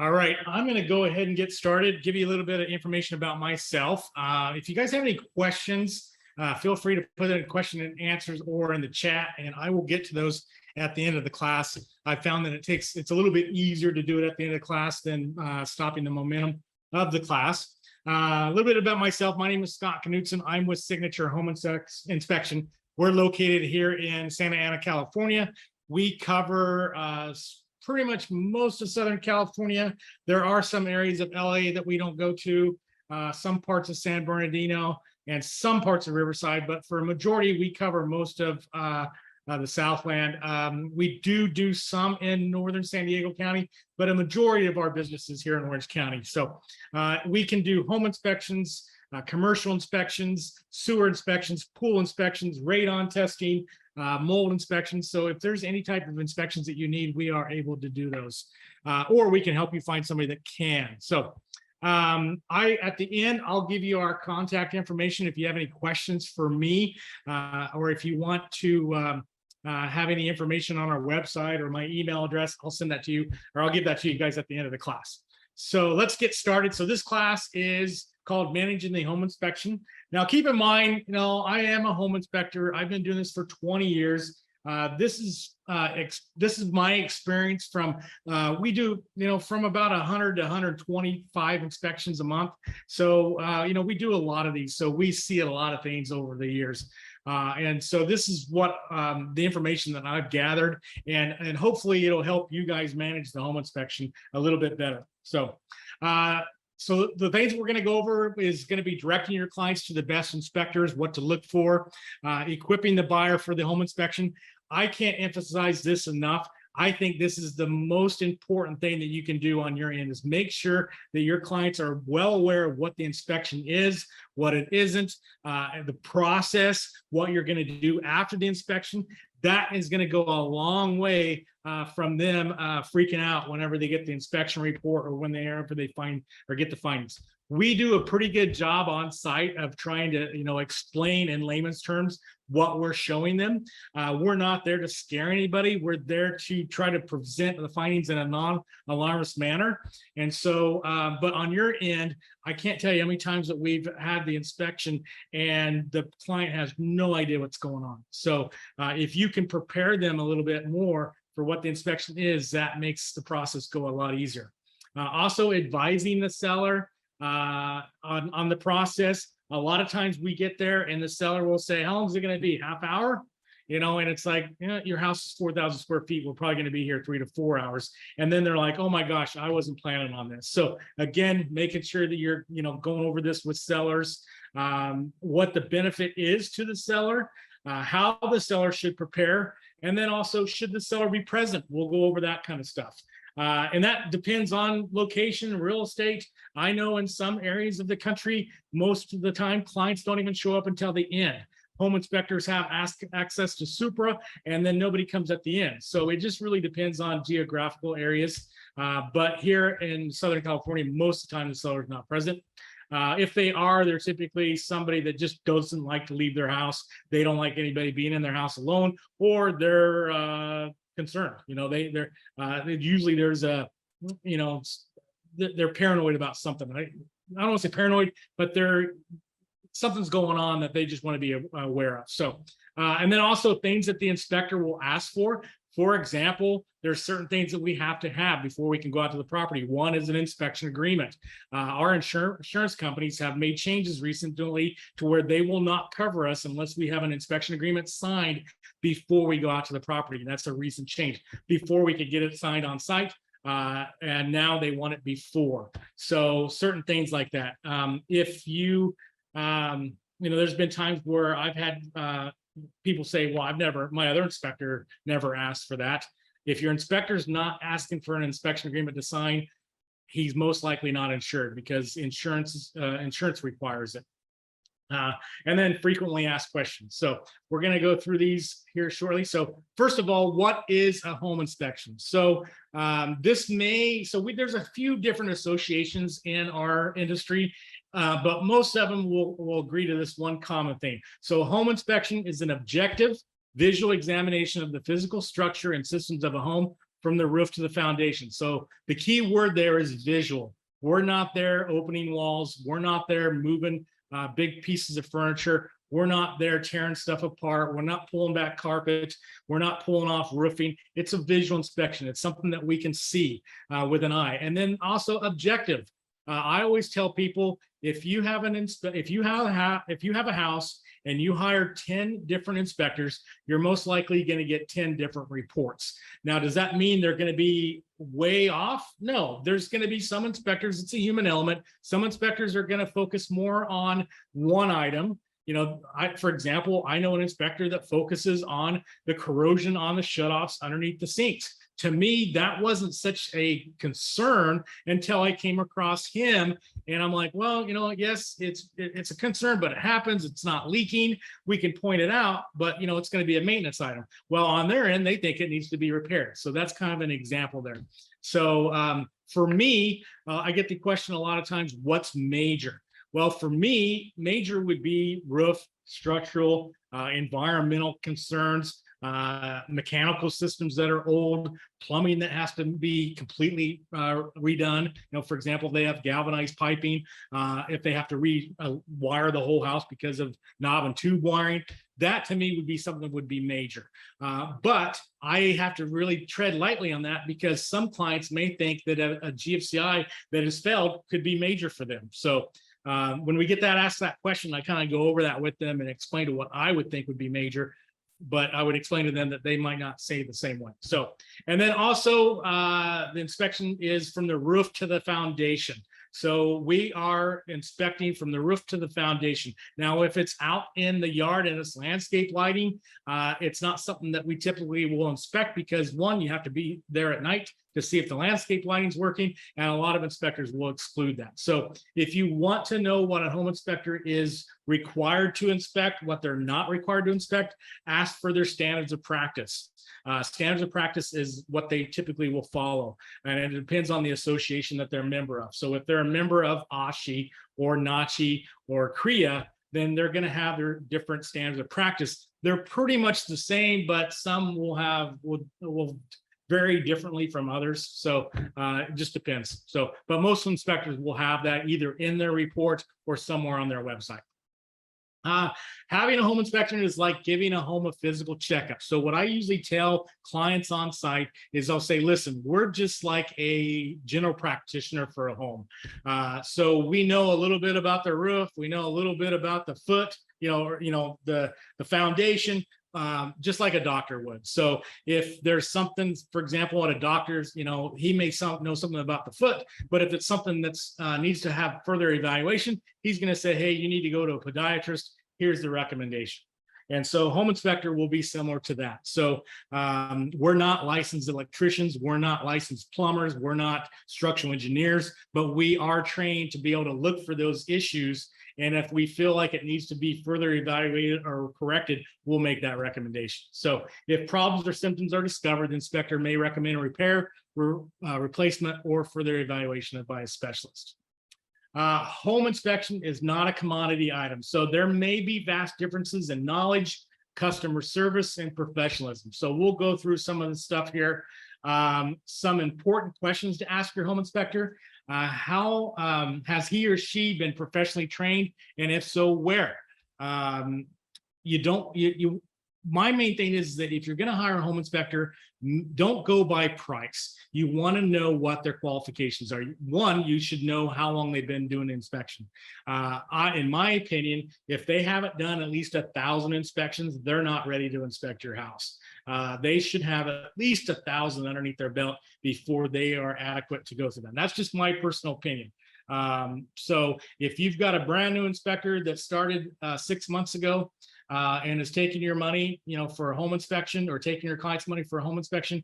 All right, I'm going to go ahead and get started, give you a little bit of information about myself. If you guys have any questions, feel free to put in question and answers or in the chat, and I will get to those at the end of the class. I found that it's a little bit easier to do it at the end of the class than stopping the momentum of the class. A little bit about myself. My name is Scott Knutson. I'm with Signature Home Inspection. We're located here in Santa Ana, California. We cover pretty much most of Southern California. There are some areas of LA that we don't go to, some parts of San Bernardino and some parts of Riverside, but for a majority, we cover most of the Southland. We do some in Northern San Diego County, but a majority of our business is here in Orange County. So we can do home inspections, commercial inspections, sewer inspections, pool inspections, radon testing, mold inspections. So if there's any type of inspections that you need, we are able to do those, or we can help you find somebody that can. So at the end, I'll give you our contact information if you have any questions for me, or if you want to have any information on our website or my email address, I'll send that to you, or I'll give that to you guys at the end of the class. So let's get started. So this class is called Managing the Home Inspection. Now, keep in mind, I am a home inspector. I've been doing this for 20 years. This is my experience from, we do, from about 100 to 125 inspections a month. So, we do a lot of these. So we see a lot of things over the years. And so this is what the information that I've gathered, and hopefully it'll help you guys manage the home inspection a little bit better. So, so the things we're going to go over is going to be directing your clients to the best inspectors, what to look for, equipping the buyer for the home inspection. I can't emphasize this enough. I think this is the most important thing that you can do on your end, is make sure that your clients are well aware of what the inspection is, what it isn't, the process, what you're going to do after the inspection. That is going to go a long way from them freaking out whenever they get the inspection report or whenever they find or get the findings. We do a pretty good job on site of trying to, explain in layman's terms what we're showing them. We're not there to scare anybody. We're there to try to present the findings in a non-alarmist manner. And so, but on your end, I can't tell you how many times that we've had the inspection and the client has no idea what's going on. So if you can prepare them a little bit more for what the inspection is, that makes the process go a lot easier. Also advising the seller on the process. A lot of times we get there and the seller will say, how long is it going to be? Half hour? And it's like, your house is 4,000 square feet. We're probably going to be here 3 to 4 hours. And then they're like, oh my gosh, I wasn't planning on this. So again, making sure that you're, going over this with sellers, what the benefit is to the seller, how the seller should prepare, and then also should the seller be present? We'll go over that kind of stuff. And that depends on location, real estate. I know in some areas of the country, most of the time, clients don't even show up until the end. Home inspectors have access to Supra, and then nobody comes at the end. So it just really depends on geographical areas. But here in Southern California, most of the time, the seller is not present. If they are, they're typically somebody that just doesn't like to leave their house. They don't like anybody being in their house alone, or they're concerned. Usually there's a, they're paranoid about something. I don't want to say paranoid, but something's going on that they just want to be aware of. So, and then also things that the inspector will ask for. For example, there's certain things that we have to have before we can go out to the property. One is an inspection agreement. Our insurance companies have made changes recently to where they will not cover us unless we have an inspection agreement signed before we go out to the property. And that's a recent change. Before we could get it signed on site, and now they want it before. So certain things like that. If you, there's been times where I've had people say, well, my other inspector never asked for that. If your inspector's not asking for an inspection agreement to sign, he's most likely not insured, because insurance requires it. And then frequently asked questions. So we're going to go through these here shortly. So first of all, what is a home inspection? So there's a few different associations in our industry, but most of them will agree to this one common thing. So a home inspection is an objective visual examination of the physical structure and systems of a home from the roof to the foundation. So the key word there is visual. We're not there opening walls. We're not there moving big pieces of furniture. We're not there tearing stuff apart. We're not pulling back carpet. We're not pulling off roofing. It's a visual inspection. It's something that we can see with an eye. And then also objective. I always tell people, if you have a house and you hire 10 different inspectors, you're most likely going to get 10 different reports. Now, does that mean they're going to be way off? No, there's going to be some inspectors, it's a human element. Some inspectors are going to focus more on one item. You know, for example, I know an inspector that focuses on the corrosion on the shutoffs underneath the sinks. To me, that wasn't such a concern until I came across him, and I'm like, well, you know, yes, it's a concern, but it happens. It's not leaking. We can point it out, but you know, it's going to be a maintenance item. Well, on their end, they think it needs to be repaired. So that's kind of an example there. So for me, I get the question a lot of times, what's major? Well, for me, major would be roof, structural, environmental concerns, mechanical systems that are old, plumbing that has to be completely redone. You know, for example, they have galvanized piping. If they have to rewire the whole house because of knob and tube wiring, that to me would be something that would be major. But I have to really tread lightly on that, because some clients may think that a GFCI that has failed could be major for them. So when we get asked that question, I kind of go over that with them and explain to what I would think would be major, but I would explain to them that they might not say the same way. So, and then also the inspection is from the roof to the foundation. So we are inspecting from the roof to the foundation. Now, if it's out in the yard and it's landscape lighting, it's not something that we typically will inspect, because one, you have to be there at night to see if the landscape lighting is working, and a lot of inspectors will exclude that. So if you want to know what a home inspector is required to inspect, what they're not required to inspect, ask for their standards of practice. Standards of practice is what they typically will follow, and it depends on the association that they're a member of. So if they're a member of ASHI or NACHI or CREA, then they're going to have their different standards of practice. They're pretty much the same, but some will vary differently from others. So it just depends. So, but most inspectors will have that either in their report or somewhere on their website. Having a home inspection is like giving a home a physical checkup. So what I usually tell clients on site is I'll say, listen, we're just like a general practitioner for a home. So we know a little bit about the roof. We know a little bit about the foot, the foundation, just like a doctor would. So if there's something, for example, at a doctor's, he may know something about the foot, but if it's something that's needs to have further evaluation, he's going to say, hey, you need to go to a podiatrist. Here's the recommendation. And so home inspector will be similar to that. So we're not licensed electricians. We're not licensed plumbers. We're not structural engineers, but we are trained to be able to look for those issues. And if we feel like it needs to be further evaluated or corrected, we'll make that recommendation. So if problems or symptoms are discovered, the inspector may recommend a repair, replacement, or further evaluation by a specialist. Home inspection is not a commodity item. So there may be vast differences in knowledge, customer service, and professionalism. So we'll go through some of the stuff here. Some important questions to ask your home inspector. How has he or she been professionally trained? And if so, where? My main thing is that if you're going to hire a home inspector, don't go by price. You want to know what their qualifications are. One, you should know how long they've been doing the inspection. In my opinion, if they haven't done at least 1,000 inspections, they're not ready to inspect your house. They should have at least 1,000 underneath their belt before they are adequate to go through that. That's just my personal opinion. So if you've got a brand new inspector that started 6 months ago, and is taking your money, for a home inspection, or taking your client's money for a home inspection,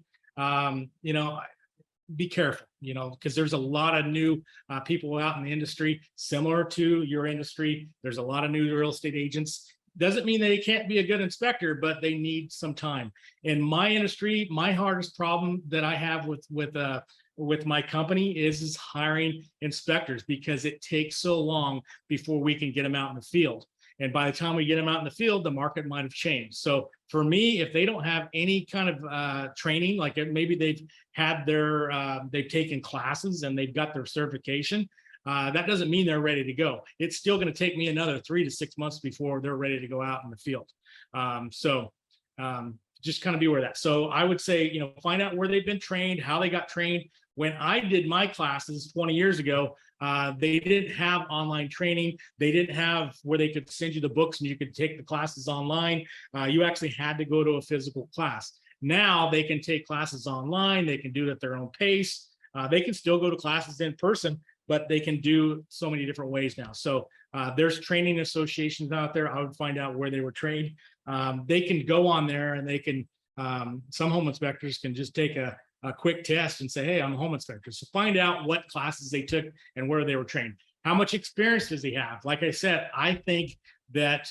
be careful, because there's a lot of new people out in the industry, similar to your industry. There's a lot of new real estate agents. Doesn't mean they can't be a good inspector, but they need some time. In my industry, my hardest problem that I have with my company is hiring inspectors, because it takes so long before we can get them out in the field. And by the time we get them out in the field, the market might have changed. So for me, if they don't have any kind of training, like maybe they've had they've taken classes and they've got their certification, that doesn't mean they're ready to go. It's still going to take me another 3 to 6 months before they're ready to go out in the field. Just kind of be aware of that. So I would say, find out where they've been trained, how they got trained. When I did my classes 20 years ago, they didn't have online training. They didn't have where they could send you the books and you could take the classes online. You actually had to go to a physical class. Now they can take classes online. They can do it at their own pace. They can still go to classes in person, but they can do so many different ways now. So there's training associations out there. I would find out where they were trained. They can go on there and they can, some home inspectors can just take a quick test and say, hey, I'm a home inspector. So find out what classes they took and where they were trained. How much experience does he have? Like I said, I think that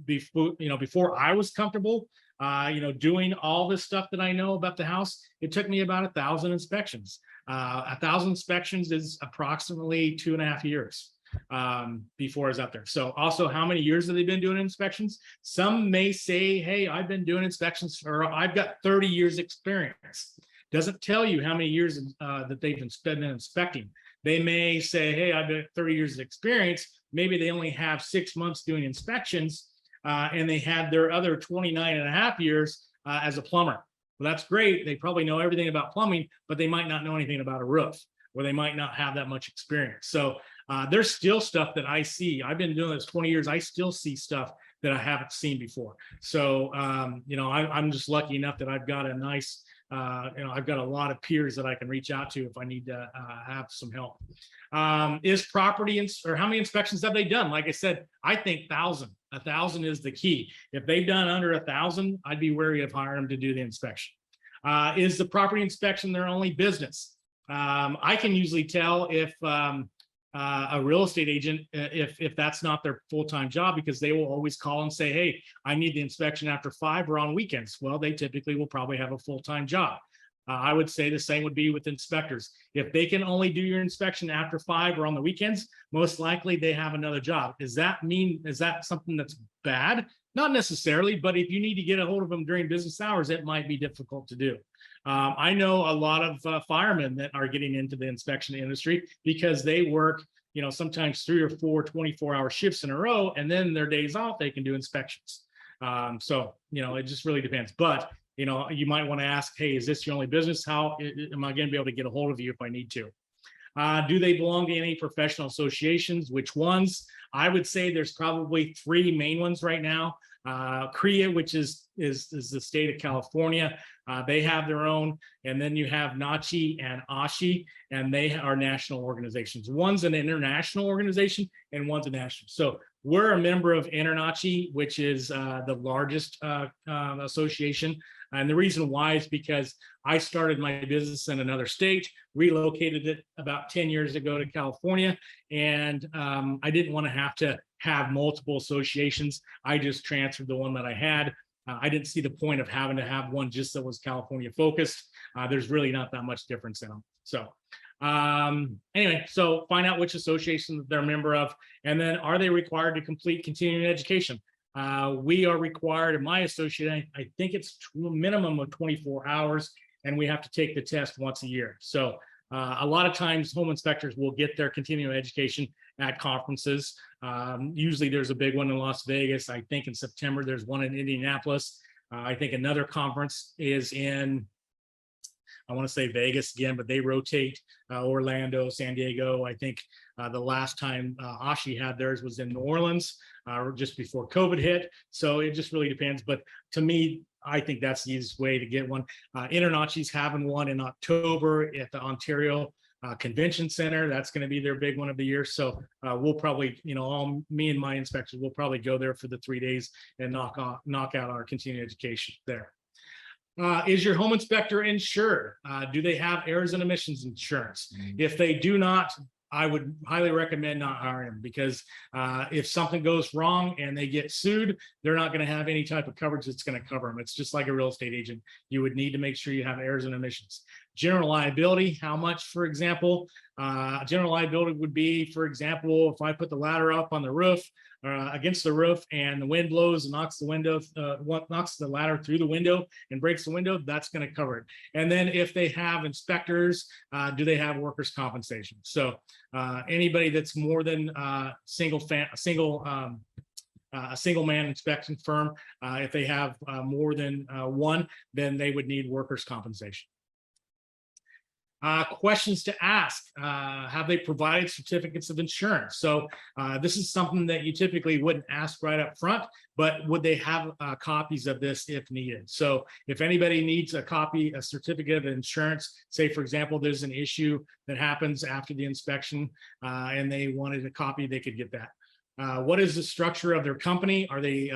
before I was comfortable, doing all this stuff that I know about the house, it took me about 1,000 inspections. 1,000 inspections is approximately 2.5 years before I was out there. So also, how many years have they been doing inspections? Some may say, hey, I've been doing inspections, or I've got 30 years experience. Doesn't tell you how many years that they've been spending inspecting. They may say, hey, I've got 30 years of experience. Maybe they only have 6 months doing inspections, and they had their other 29.5 years as a plumber. Well, that's great. They probably know everything about plumbing, but they might not know anything about a roof, or they might not have that much experience. So there's still stuff that I see. I've been doing this 20 years. I still see stuff that I haven't seen before. So, I'm just lucky enough that I've got a nice, I've got a lot of peers that I can reach out to if I need to have some help. Is property, or how many inspections have they done? Like I said, I think 1,000. 1,000 is the key. If they've done under 1,000, I'd be wary of hiring them to do the inspection. Is the property inspection their only business? I can usually tell if a real estate agent, if that's not their full-time job, because they will always call and say, hey, I need the inspection after 5 or on weekends. Well, they typically will probably have a full-time job. I would say the same would be with inspectors. If they can only do your inspection after 5 or on the weekends, most likely they have another job. Is that something that's bad? Not necessarily, but if you need to get a hold of them during business hours, it might be difficult to do. I know a lot of firemen that are getting into the inspection industry because they work, sometimes 3 or 4 24-hour shifts in a row, and then their days off, they can do inspections. It just really depends. But you might want to ask, hey, is this your only business? How am I going to be able to get a hold of you if I need to? Do they belong to any professional associations? Which ones? I would say there's probably 3 main ones right now. CREA, which is the state of California. They have their own. And then you have NACHI and ASHI, and they are national organizations. One's an international organization and one's a national. So we're a member of InterNACHI, which is the largest association. And the reason why is because I started my business in another state, relocated it about 10 years ago to California, and I didn't want to have multiple associations. I just transferred the one that I had. I didn't see the point of having to have one just that was California focused. There's really not that much difference in them. So anyway, so find out which association that they're a member of, and then are they required to complete continuing education? We are required in my association, I think it's a minimum of 24 hours, and we have to take the test once a year. So a lot of times home inspectors will get their continuing education at conferences. Usually there's a big one in Las Vegas. I think in September, there's one in Indianapolis. I think another conference is in, I want to say Vegas again, but they rotate. Orlando, San Diego. I think the last time ASHI had theirs was in New Orleans, just before COVID hit. So it just really depends. But to me, I think that's the easiest way to get one. InterNACHI's having one in October at the Ontario Convention Center. That's going to be their big one of the year. So we'll probably, me and my inspectors will probably go there for the 3 days and knock out our continuing education there. Is your home inspector insured? Do they have errors and omissions insurance? If they do not, I would highly recommend not hiring them, because if something goes wrong and they get sued, they're not going to have any type of coverage that's going to cover them. It's just like a real estate agent. You would need to make sure you have errors and omissions. General liability, how much, for example. General liability would be, for example, if I put the ladder up on the roof, against the roof, and the wind blows and knocks the ladder through the window and breaks the window, that's going to cover it. And then if they have inspectors, do they have workers' compensation? So anybody that's more than a single man inspection firm, if they have more than one, then they would need workers' compensation. Questions to ask. Have they provided certificates of insurance? So this is something that you typically wouldn't ask right up front, but would they have copies of this if needed? So if anybody needs a copy, a certificate of insurance, say, for example, there's an issue that happens after the inspection and they wanted a copy, they could get that. What is the structure of their company? Are they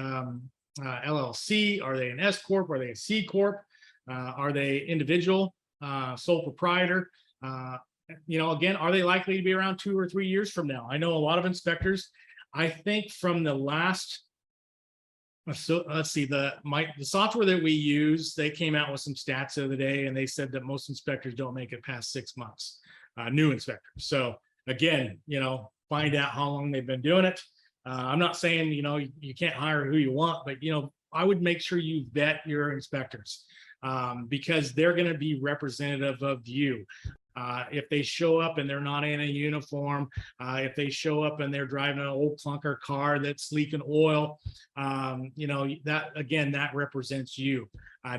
LLC? Are they an S Corp? Are they a C Corp? Are they individual? Sole proprietor? Again, are they likely to be around 2 or 3 years from now? I know a lot of inspectors. I think from the last, so let's see, the software that we use, they came out with some stats the other day, and they said that most inspectors don't make it past 6 months, new inspectors. So again, find out how long they've been doing it. I'm not saying, you can't hire who you want, but, I would make sure you vet your inspectors. Because they're going to be representative of you. If they show up and they're not in a uniform, if they show up and they're driving an old clunker car that's leaking oil, that represents you.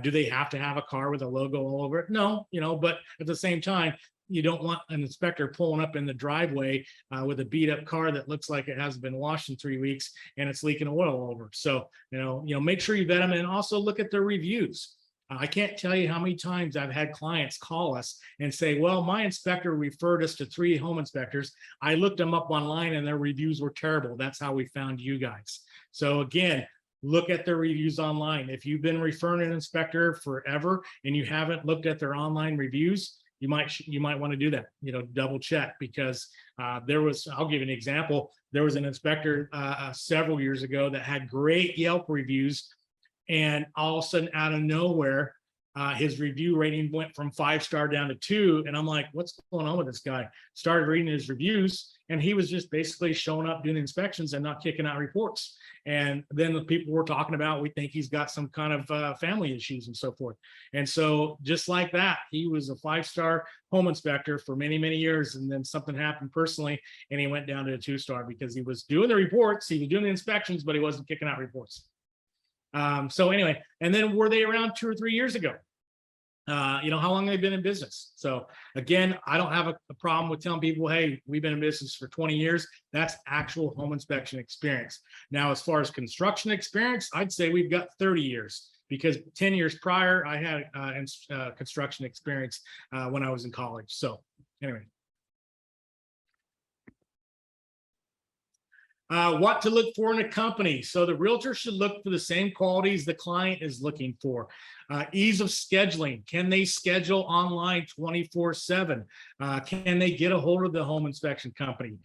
Do they have to have a car with a logo all over it? No, but at the same time, you don't want an inspector pulling up in the driveway with a beat up car that looks like it hasn't been washed in 3 weeks and it's leaking oil all over. So, make sure you vet them, and also look at their reviews. I can't tell you how many times I've had clients call us and say, well, my inspector referred us to 3 home inspectors. I looked them up online and their reviews were terrible. That's how we found you guys. So again, look at their reviews online. If you've been referring an inspector forever and you haven't looked at their online reviews, you might want to do that, double check, because I'll give you an example. There was an inspector several years ago that had great Yelp reviews, and all of a sudden, out of nowhere, his review rating went from 5-star down to 2. And I'm like, what's going on with this guy? Started reading his reviews, and he was just basically showing up doing inspections and not kicking out reports. And then the people were talking about, we think he's got some kind of family issues and so forth. And so just like that, he was a 5-star home inspector for many, many years. And then something happened personally, and he went down to a 2-star because he was doing the reports, he was doing the inspections, but he wasn't kicking out reports. So anyway, and then were they around 2 or 3 years ago? How long they've been in business. So again, I don't have a problem with telling people, hey, we've been in business for 20 years. That's actual home inspection experience. Now, as far as construction experience, I'd say we've got 30 years, because 10 years prior, I had construction experience when I was in college. So anyway. What to look for in a company. So the realtor should look for the same qualities the client is looking for. Ease of scheduling. Can they schedule online 24/7? Can they get a hold of the home inspection company?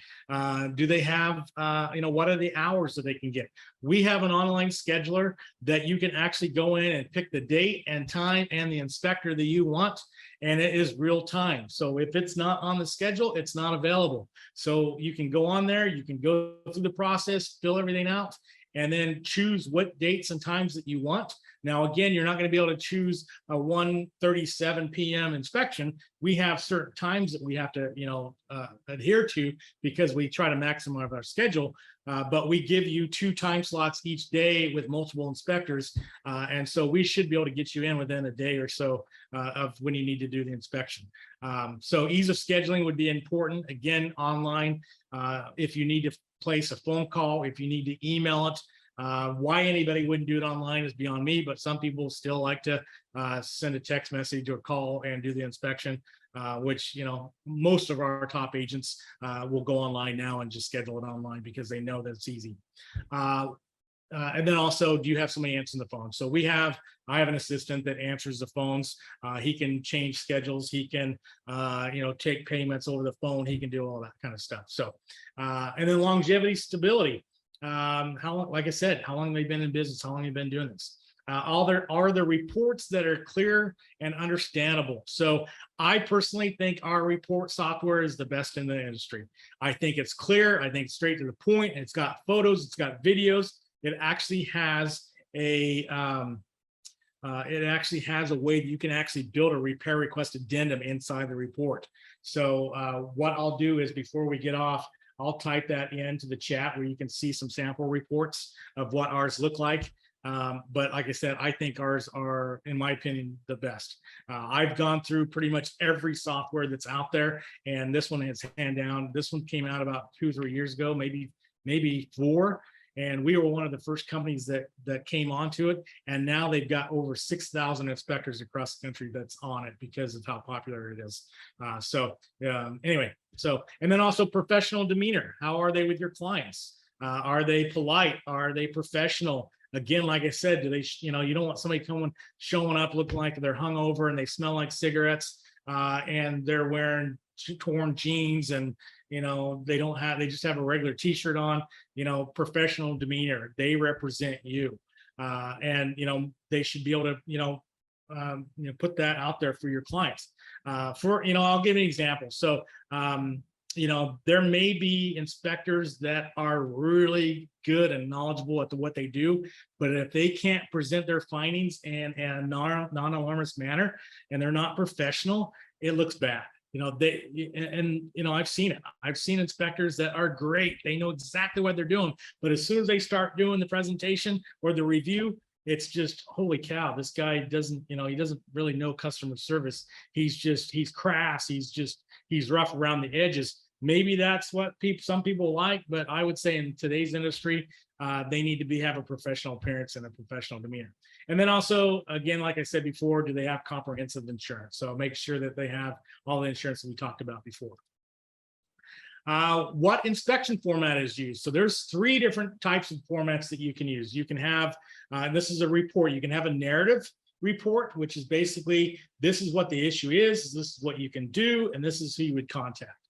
Do they have, what are the hours that they can get? We have an online scheduler that you can actually go in and pick the date and time and the inspector that you want, and it is real time. So if it's not on the schedule, it's not available. So you can go on there, you can go through the process, fill everything out, and then choose what dates and times that you want. Now, again, you're not going to be able to choose a 1:37 p.m. inspection. We have certain times that we have to, adhere to, because we try to maximize our schedule. But we give you 2 time slots each day with multiple inspectors. And so we should be able to get you in within a day or so of when you need to do the inspection. So ease of scheduling would be important. Again, online, if you need to place a phone call, if you need to email it. Why anybody wouldn't do it online is beyond me, but some people still like to send a text message or call and do the inspection, which, most of our top agents will go online now and just schedule it online because they know that it's easy. And then also, do you have somebody answering the phone? So I have an assistant that answers the phones. He can change schedules. He can, take payments over the phone. He can do all that kind of stuff. So, and then longevity, stability. How long, like I said, how long have they been in business? How long have you been doing this? Are the reports that are clear and understandable. So I personally think our report software is the best in the industry. I think it's clear. I think it's straight to the point. It's got photos. It's got videos. It actually has a way that you can actually build a repair request addendum inside the report. So what I'll do is, before we get off, I'll type that into the chat where you can see some sample reports of what ours look like. But like I said, I think ours are, in my opinion, the best. I've gone through pretty much every software that's out there, and this one is hand down. This one came out about 2 or 3 years ago, maybe 4. And we were one of the first companies that came onto it. And now they've got over 6,000 inspectors across the country that's on it because of how popular it is. Anyway, and then also professional demeanor. How are they with your clients? Are they polite? Are they professional? Again, like I said, you don't want somebody showing up looking like they're hungover and they smell like cigarettes, and they're wearing torn jeans, and they just have a regular t-shirt on. Professional demeanor, they represent you, and they should be able to put that out there for your clients. I'll give an example. So there may be inspectors that are really good and knowledgeable at what they do, but if they can't present their findings in a non-alarmist manner, and they're not professional, it looks bad. I've seen it. I've seen inspectors that are great. They know exactly what they're doing, but as soon as they start doing the presentation or the review, it's just, holy cow, this guy doesn't really know customer service. He's crass. He's rough around the edges. Maybe that's what some people like, but I would say in today's industry, they need to have a professional appearance and a professional demeanor. And then also, again, like I said before, do they have comprehensive insurance? So make sure that they have all the insurance that we talked about before. What inspection format is used? So there's 3 different types of formats that you can use. You can have, this is a report. You can have a narrative report, which is basically, this is what the issue is, this is what you can do, and this is who you would contact.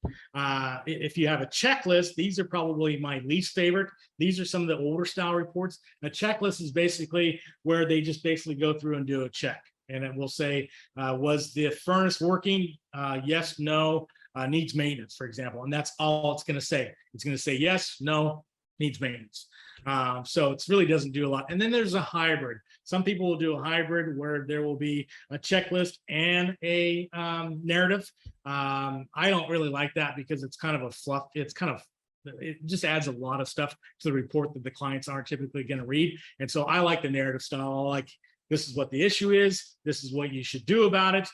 If you have a checklist, these are probably my least favorite. These are some of the older style reports. A checklist is basically where they just basically go through and do a check. And it will say, was the furnace working? Yes, no, needs maintenance, for example. And that's all it's going to say. It's going to say yes, no, needs maintenance. So it really doesn't do a lot. And then there's a hybrid. Some people will do a hybrid where there will be a checklist and a narrative. I don't really like that because it's kind of a fluff. It just adds a lot of stuff to the report that the clients aren't typically going to read. And so I like the narrative style. I like, this is what the issue is. This is what you should do about it.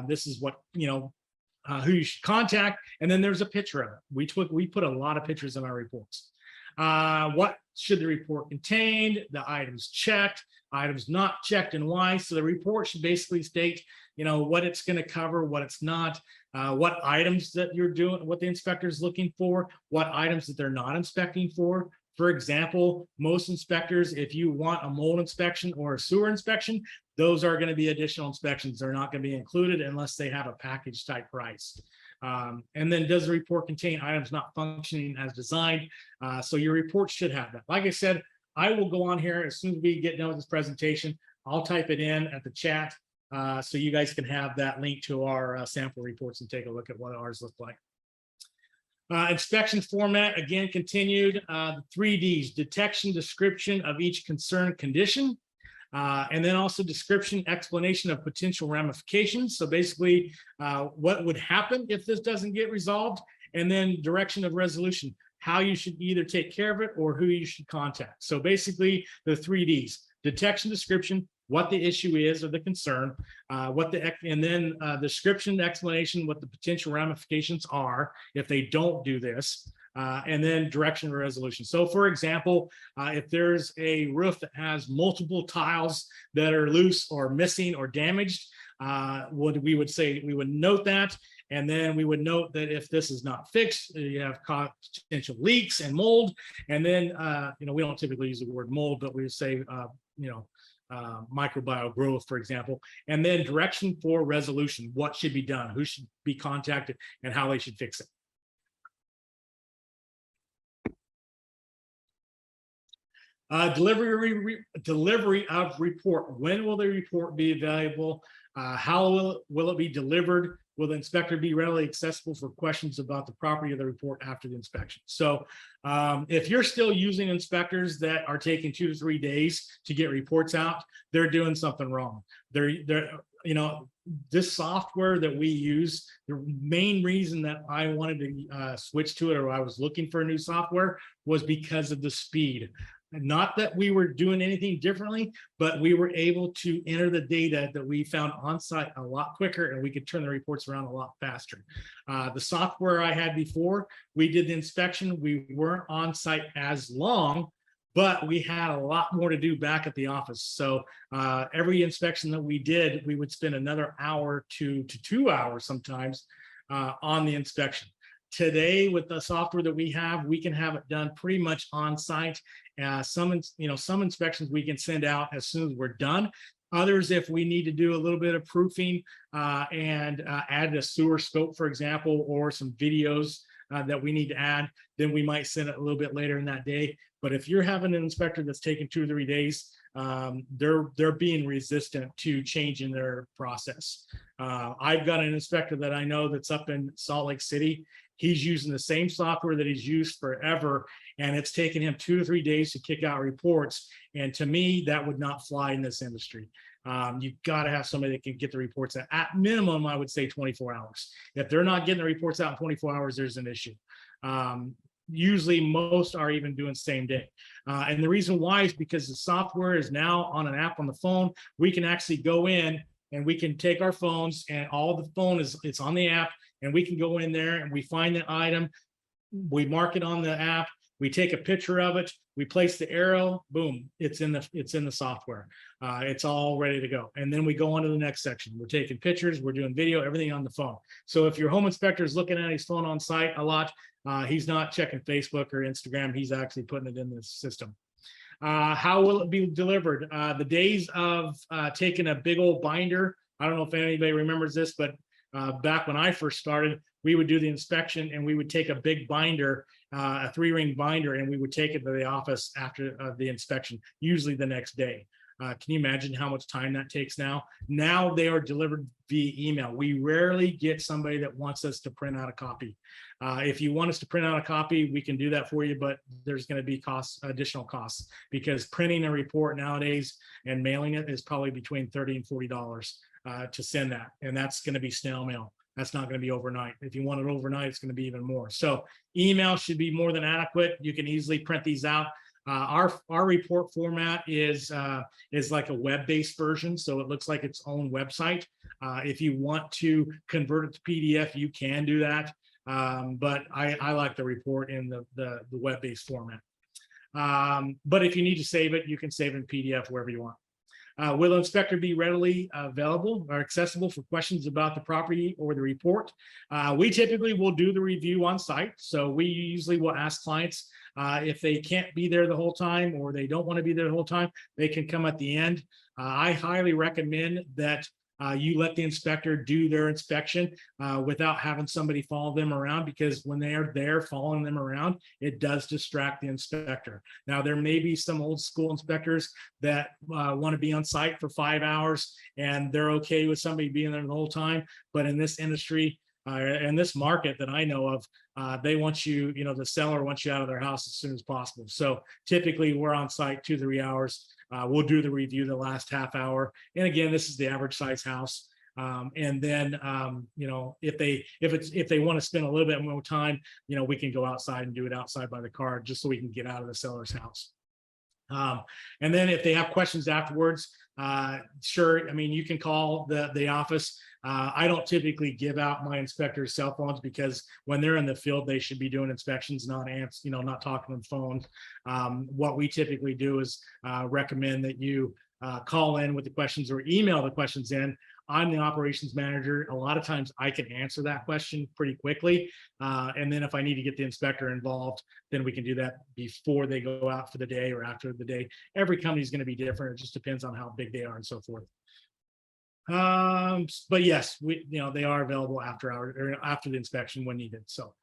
This is what, who you should contact. And then there's a picture of it. We put a lot of pictures in our reports. What should the report contain? The items checked, items not checked, and why. So the report should basically state, what it's going to cover, what it's not, what items that you're doing, what the inspector is looking for, what items that they're not inspecting for. For example, most inspectors, if you want a mold inspection or a sewer inspection, those are going to be additional inspections. They're not going to be included unless they have a package type price. And then, does the report contain items not functioning as designed? So your report should have that. Like I said, I will go on here as soon as we get done with this presentation. I'll type it in at the chat so you guys can have that link to our sample reports and take a look at what ours look like. Inspection format, again, continued. The 3 Ds, detection, description of each concerned condition. And then also description, explanation of potential ramifications. So basically, what would happen if this doesn't get resolved, and then direction of resolution, how you should either take care of it or who you should contact. So basically, the 3 Ds, detection, description, what the issue is or the concern, and then description, explanation, what the potential ramifications are if they don't do this. And then direction or resolution. So for example, if there's a roof that has multiple tiles that are loose or missing or damaged, we would note that. And then we would note that if this is not fixed, you have potential leaks and mold. And then, we don't typically use the word mold, but we would say, microbial growth, for example. And then direction for resolution, what should be done, who should be contacted, and how they should fix it. Delivery of report. When will the report be available? How will it be delivered? Will the inspector be readily accessible for questions about the property of the report after the inspection? So if you're still using inspectors that are taking 2 to 3 days to get reports out, they're doing something wrong. This software that we use, the main reason that I wanted to switch to it, or I was looking for a new software, was because of the speed. Not that we were doing anything differently, but we were able to enter the data that we found on site a lot quicker, and we could turn the reports around a lot faster. The software I had before, we did the inspection, we weren't on site as long, but we had a lot more to do back at the office. So every inspection that we did, we would spend another hour to 2 hours sometimes on the inspection. Today, with the software that we have, we can have it done pretty much on site. Some inspections we can send out as soon as we're done. Others, if we need to do a little bit of proofing and add a sewer scope, for example, or some videos that we need to add, then we might send it a little bit later in that day. But if you're having an inspector that's taking 2 or 3 days, they're being resistant to changing their process. I've got an inspector that I know that's up in Salt Lake City. He's using the same software that he's used forever, and it's taken him 2 to 3 days to kick out reports. And to me, that would not fly in this industry. You've got to have somebody that can get the reports out. At minimum, I would say 24 hours. If they're not getting the reports out in 24 hours, there's an issue. Usually most are even doing same day. And the reason why is because the software is now on an app on the phone. We can actually go in and we can take our phones, and all the phone it's on the app, and we can go in there and we find the item, we mark it on the app, we take a picture of it, we place the arrow, boom, it's in the software. It's all ready to go. And then we go on to the next section. We're taking pictures, we're doing video, everything on the phone. So if your home inspector is looking at his phone on site a lot, he's not checking Facebook or Instagram, he's actually putting it in the system. How will it be delivered? The days of taking a big old binder, I don't know if anybody remembers this, but back when I first started, we would do the inspection and we would take a big binder, a 3-ring binder, and we would take it to the office after the inspection, usually the next day. Can you imagine how much time that takes now? Now they are delivered via email. We rarely get somebody that wants us to print out a copy. If you want us to print out a copy, we can do that for you, but there's going to be additional costs, because printing a report nowadays and mailing it is probably between $30 and $40 to send that. And that's going to be snail mail. That's not going to be overnight. If you want it overnight, it's going to be even more. So email should be more than adequate. You can easily print these out. Our report format is like a web-based version, so it looks like its own website. If you want to convert it to PDF, you can do that. But I like the report in the web-based format. But if you need to save it, you can save it in PDF wherever you want. Will the inspector be readily available or accessible for questions about the property or the report? We typically will do the review on site. So we usually will ask clients if they can't be there the whole time, or they don't want to be there the whole time, they can come at the end. I highly recommend that you let the inspector do their inspection without having somebody follow them around, because when they are there following them around, it does distract the inspector. Now, there may be some old school inspectors that want to be on site for 5 hours and they're okay with somebody being there the whole time. But in this industry, in this market that I know of, they want you, the seller wants you out of their house as soon as possible. So typically we're on site 2 to 3 hours. We'll do the review the last half hour. And again, this is the average size house. And then, if they want to spend a little bit more time, we can go outside and do it outside by the car, just so we can get out of the seller's house. And then if they have questions afterwards, sure, you can call the office. I don't typically give out my inspectors' cell phones, because when they're in the field, they should be doing inspections, not talking on the phone. What we typically do is recommend that you call in with the questions or email the questions in. I'm the operations manager. A lot of times I can answer that question pretty quickly. And then if I need to get the inspector involved, then we can do that before they go out for the day or after the day. Every company is going to be different. It just depends on how big they are and so forth. But yes, they are available after hours or after the inspection when needed. So,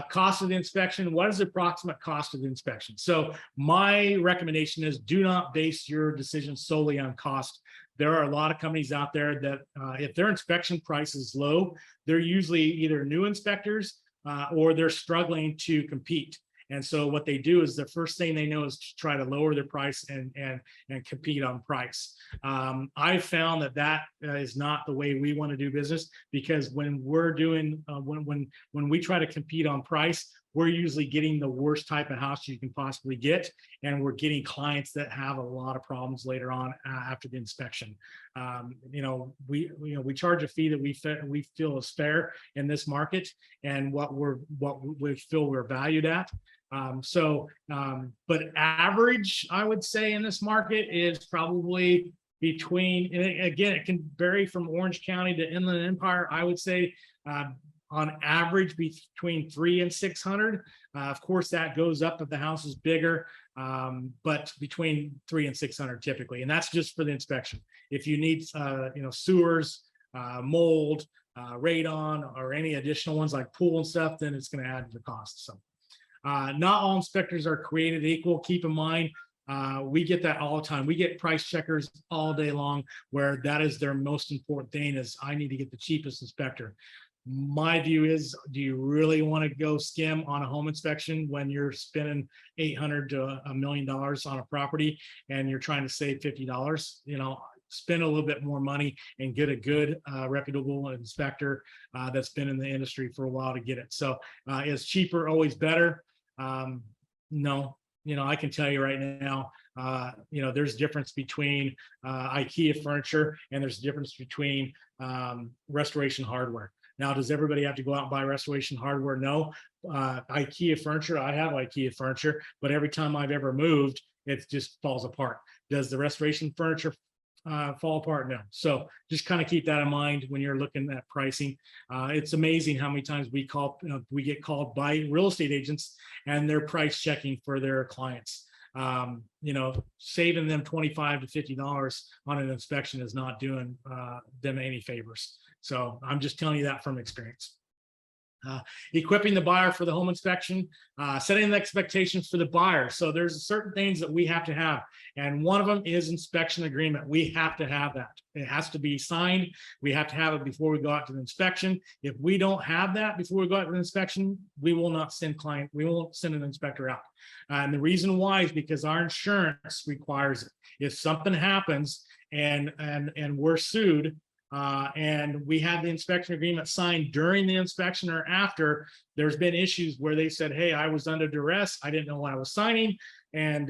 cost of the inspection. What is the approximate cost of the inspection? So my recommendation is do not base your decision solely on cost. There are a lot of companies out there that if their inspection price is low, they're usually either new inspectors or they're struggling to compete. And so what they do is the first thing they know is to try to lower their price and compete on price. I've found that is not the way we want to do business, because when we're doing when we try to compete on price, we're usually getting the worst type of house you can possibly get, and we're getting clients that have a lot of problems later on after the inspection. We charge a fee that we feel is fair in this market, and what we feel we're valued at. But average, I would say, in this market is probably between, and again, it can vary from Orange County to Inland Empire. I would say on average between 300 and 600. Of course, that goes up if the house is bigger, but between 300 and 600 typically, and that's just for the inspection. If you need, sewers, mold, radon, or any additional ones like pool and stuff, then it's going to add to the cost. So, not all inspectors are created equal. Keep in mind, we get that all the time. We get price checkers all day long, where that is their most important thing is I need to get the cheapest inspector. My view is, do you really want to go skim on a home inspection when you're spending $800 to $1 million on a property and you're trying to save $50? Spend a little bit more money and get a good, reputable inspector that's been in the industry for a while to get it. So is cheaper always better? No. I can tell you right now, there's a difference between IKEA furniture and there's a difference between restoration hardware. Now, does everybody have to go out and buy restoration hardware? No. IKEA furniture, I have IKEA furniture, but every time I've ever moved, it just falls apart. Does the restoration furniture fall apart? No. So just kind of keep that in mind when you're looking at pricing. It's amazing how many times we get called by real estate agents and they're price checking for their clients. Saving them $25 to $50 on an inspection is not doing them any favors. So I'm just telling you that from experience. Equipping the buyer for the home inspection, setting the expectations for the buyer. So there's certain things that we have to have. And one of them is inspection agreement. We have to have that. It has to be signed. We have to have it before we go out to the inspection. If we don't have that before we go out to the inspection, we will not send we won't send an inspector out. And the reason why is because our insurance requires it. If something happens and we're sued, and we had the inspection agreement signed during the inspection or after, there's been issues where they said, hey, I was under duress, I didn't know what I was signing, and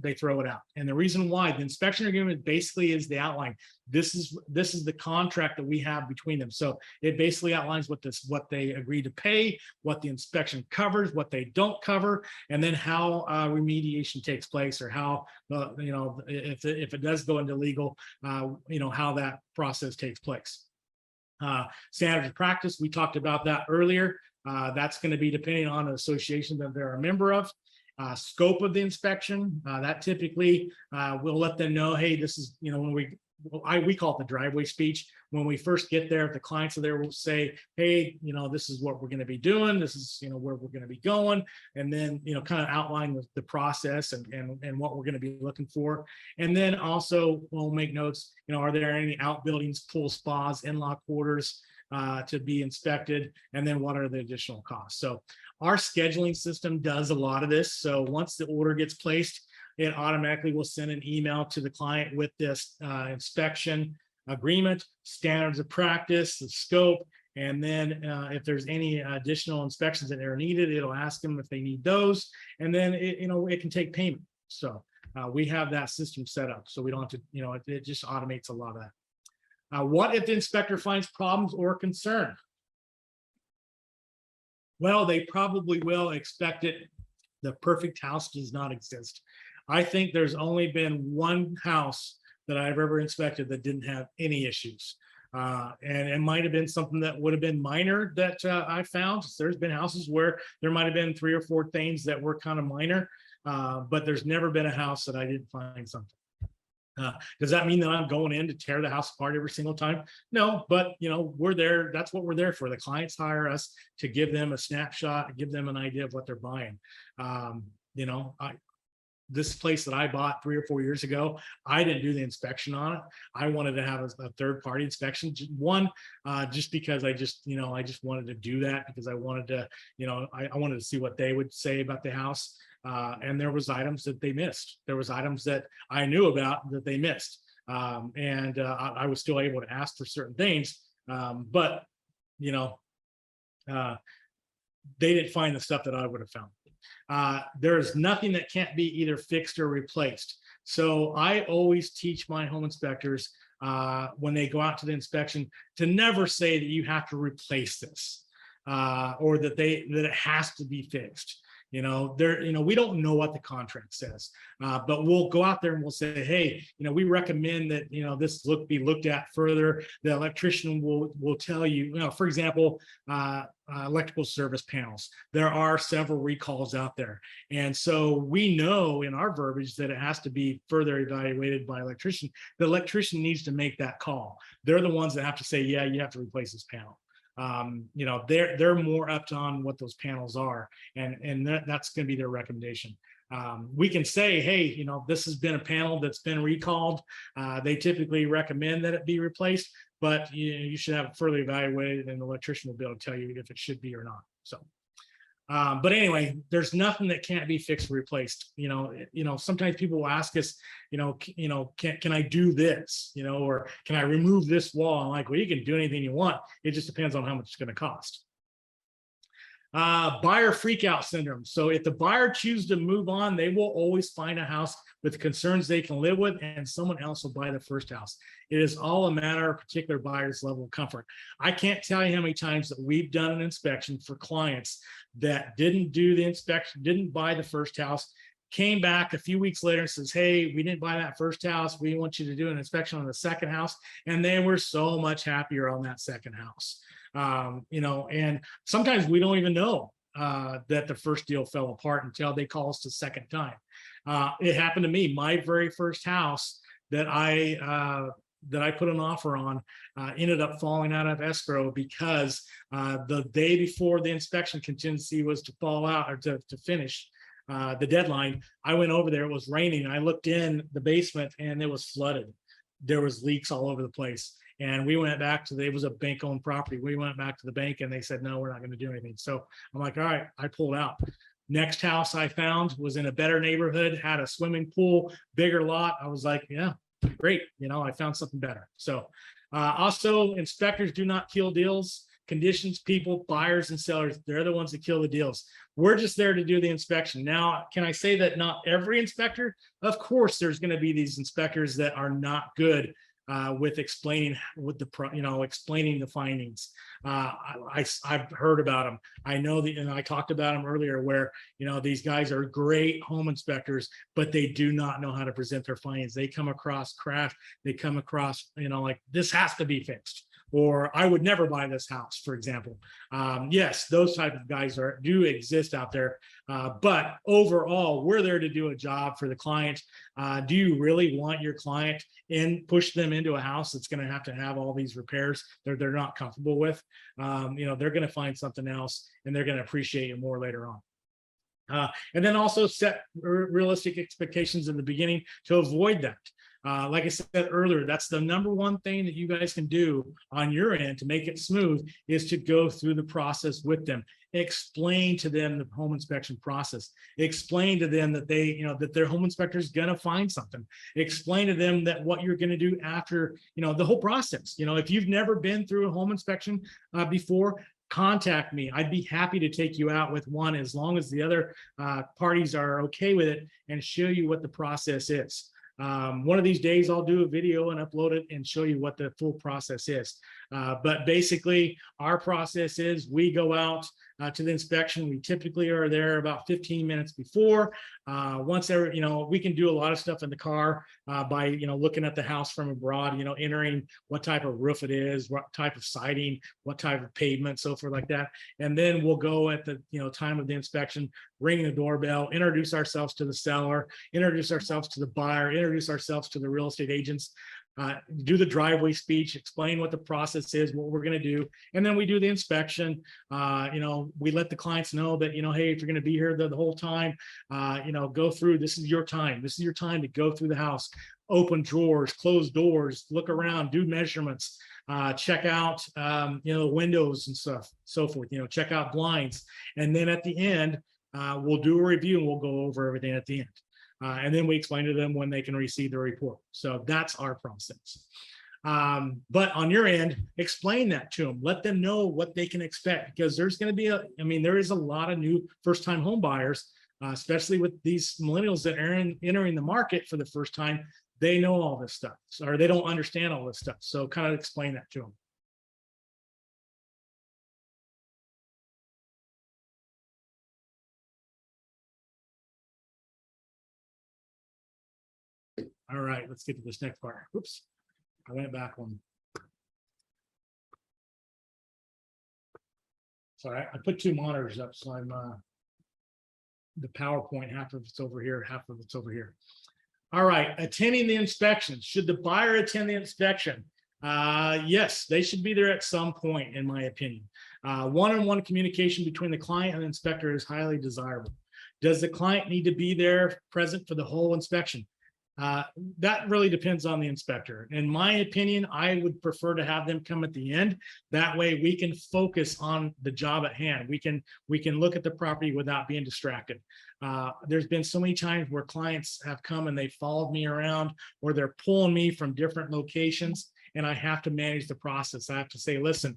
they throw it out. And the reason why, the inspection agreement basically is the outline. This is the contract that we have between them. So it basically outlines what they agree to pay, what the inspection covers, what they don't cover, and then how remediation takes place, or how if it does go into legal, how that process takes place. Standards of practice, we talked about that earlier. That's going to be depending on an association that they're a member of. Scope of the inspection, that typically we'll let them know, hey, this is, when we call it the driveway speech. When we first get there, if the clients are there, we'll say, hey, this is what we're going to be doing. This is, where we're going to be going. And then, kind of outline the process and what we're going to be looking for. And then also we'll make notes, are there any outbuildings, pool spas, in-law quarters to be inspected? And then what are the additional costs? So our scheduling system does a lot of this. So once the order gets placed, it automatically will send an email to the client with this inspection agreement, standards of practice, the scope, and then if there's any additional inspections that are needed, it'll ask them if they need those, and then it can take payment. So we have that system set up, so we don't have to, it just automates a lot of that. What if the inspector finds problems or concern? Well, they probably will expect it. The perfect house does not exist. I think there's only been one house that I've ever inspected that didn't have any issues. And it might have been something that would have been minor that I found. There's been houses where there might have been 3 or 4 things that were kind of minor, but there's never been a house that I didn't find something. Does that mean that I'm going in to tear the house apart every single time? No, but we're there. That's what we're there for. The clients hire us to give them a snapshot, give them an idea of what they're buying. This place that I bought 3 or 4 years ago, I didn't do the inspection on it. I wanted to have a third party inspection. One, just because I just wanted to do that because I wanted to, I wanted to see what they would say about the house. And there was items that they missed. There was items that I knew about that they missed. I was still able to ask for certain things. But they didn't find the stuff that I would have found. There's nothing that can't be either fixed or replaced. So I always teach my home inspectors when they go out to the inspection to never say that you have to replace this or that it has to be fixed. We don't know what the contract says, but we'll go out there and we'll say, hey, we recommend that, this be looked at further. The electrician will tell you, for example, electrical service panels. There are several recalls out there. And so we know in our verbiage that it has to be further evaluated by electrician. The electrician needs to make that call. They're the ones that have to say, yeah, you have to replace this panel. They're more up on what those panels are, and that's going to be their recommendation. We can say, hey, this has been a panel that's been recalled. They typically recommend that it be replaced, but you should have it further evaluated, and the electrician will be able to tell you if it should be or not. So, but anyway, there's nothing that can't be fixed or replaced. Sometimes people will ask us, can I do this, or can I remove this wall? I'm like, well, you can do anything you want. It just depends on how much it's going to cost. Buyer freakout syndrome. So if the buyer chooses to move on, they will always find a house with concerns they can live with, and someone else will buy the first house. It is all a matter of particular buyer's level of comfort. I can't tell you how many times that we've done an inspection for clients that didn't do the inspection, didn't buy the first house, came back a few weeks later and says, hey, we didn't buy that first house. We want you to do an inspection on the second house. And they were so much happier on that second house. And sometimes we don't even know that the first deal fell apart until they call us the second time. It happened to me. My very first house that I put an offer on ended up falling out of escrow because the day before the inspection contingency was to fall out or to finish the deadline, I went over there. It was raining. I looked in the basement and it was flooded. There was leaks all over the place. And we went back to, it was a bank-owned property. We went back to the bank and they said, no, we're not going to do anything. So I'm like, all right, I pulled out. Next house I found was in a better neighborhood, had a swimming pool, bigger lot. I was like, yeah, great. I found something better. So also, inspectors do not kill deals. Conditions, people, buyers, and sellers, they're the ones that kill the deals. We're just there to do the inspection. Now, can I say that not every inspector? Of course, there's going to be these inspectors that are not good with explaining explaining the findings. I've heard about them. I know that, and I talked about them earlier, where these guys are great home inspectors, but they do not know how to present their findings. They come across craft. They come across, like, this has to be fixed, or I would never buy this house, for example. Yes, those type of guys do exist out there, but overall, we're there to do a job for the client. Do you really want your client push them into a house that's going to have all these repairs they're not comfortable with? They're going to find something else, and they're going to appreciate it more later on. And then also set realistic expectations in the beginning to avoid that. Like I said earlier, that's the number one thing that you guys can do on your end to make it smooth, is to go through the process with them. Explain to them the home inspection process. Explain to them that that their home inspector is going to find something. Explain to them that what you're going to do after, the whole process. If you've never been through a home inspection before, contact me. I'd be happy to take you out with one, as long as the other parties are okay with it, and show you what the process is. One of these days I'll do a video and upload it and show you what the full process is. But basically our process is, we go out, to the inspection. We typically are there about 15 minutes before. Once ever, we can do a lot of stuff in the car by, looking at the house from abroad, entering what type of roof it is, what type of siding, what type of pavement, so forth like that. And then we'll go at the, time of the inspection, ring the doorbell, introduce ourselves to the seller, introduce ourselves to the buyer, introduce ourselves to the real estate agents, do the driveway speech, explain what the process is, what we're going to do, and then we do the inspection. We let the clients know that, hey, if you're going to be here the whole time, go through, this is your time. This is your time to go through the house, open drawers, close doors, look around, do measurements, check out, windows and stuff, so forth, check out blinds. And then at the end, we'll do a review and we'll go over everything at the end. And then we explain to them when they can receive the report. So that's our process. But on your end, explain that to them. Let them know what they can expect, because there's going to be there is a lot of new first-time home buyers, especially with these millennials that are entering the market for the first time. They know all this stuff, or they don't understand all this stuff. So kind of explain that to them. All right, let's get to this next part. Oops, I went back one. Sorry, I put two monitors up, so I'm the PowerPoint, half of it's over here, half of it's over here. All right, attending the inspection. Should the buyer attend the inspection? Yes, they should be there at some point, in my opinion. One-on-one communication between the client and the inspector is highly desirable. Does the client need to be there present for the whole inspection? That really depends on the inspector. In my opinion, I would prefer to have them come at the end. That way we can focus on the job at hand. We can look at the property without being distracted. There's been so many times where clients have come and they followed me around, or they're pulling me from different locations, and I have to manage the process. I have to say, listen,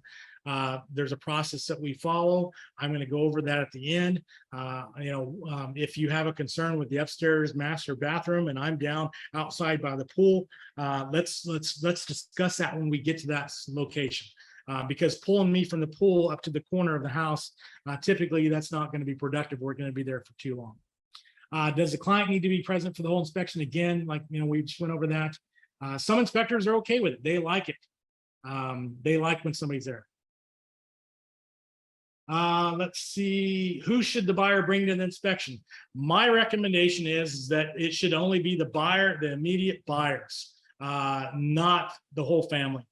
there's a process that we follow. I'm going to go over that at the end. If you have a concern with the upstairs master bathroom and I'm down outside by the pool, let's discuss that when we get to that location. Because pulling me from the pool up to the corner of the house, typically that's not going to be productive. We're going to be there for too long. Does the client need to be present for the whole inspection? Again, like, we just went over that. Some inspectors are okay with it. They like it. They like when somebody's there. Let's see, who should the buyer bring to the inspection? My recommendation is that it should only be the buyer, the immediate buyers, not the whole family.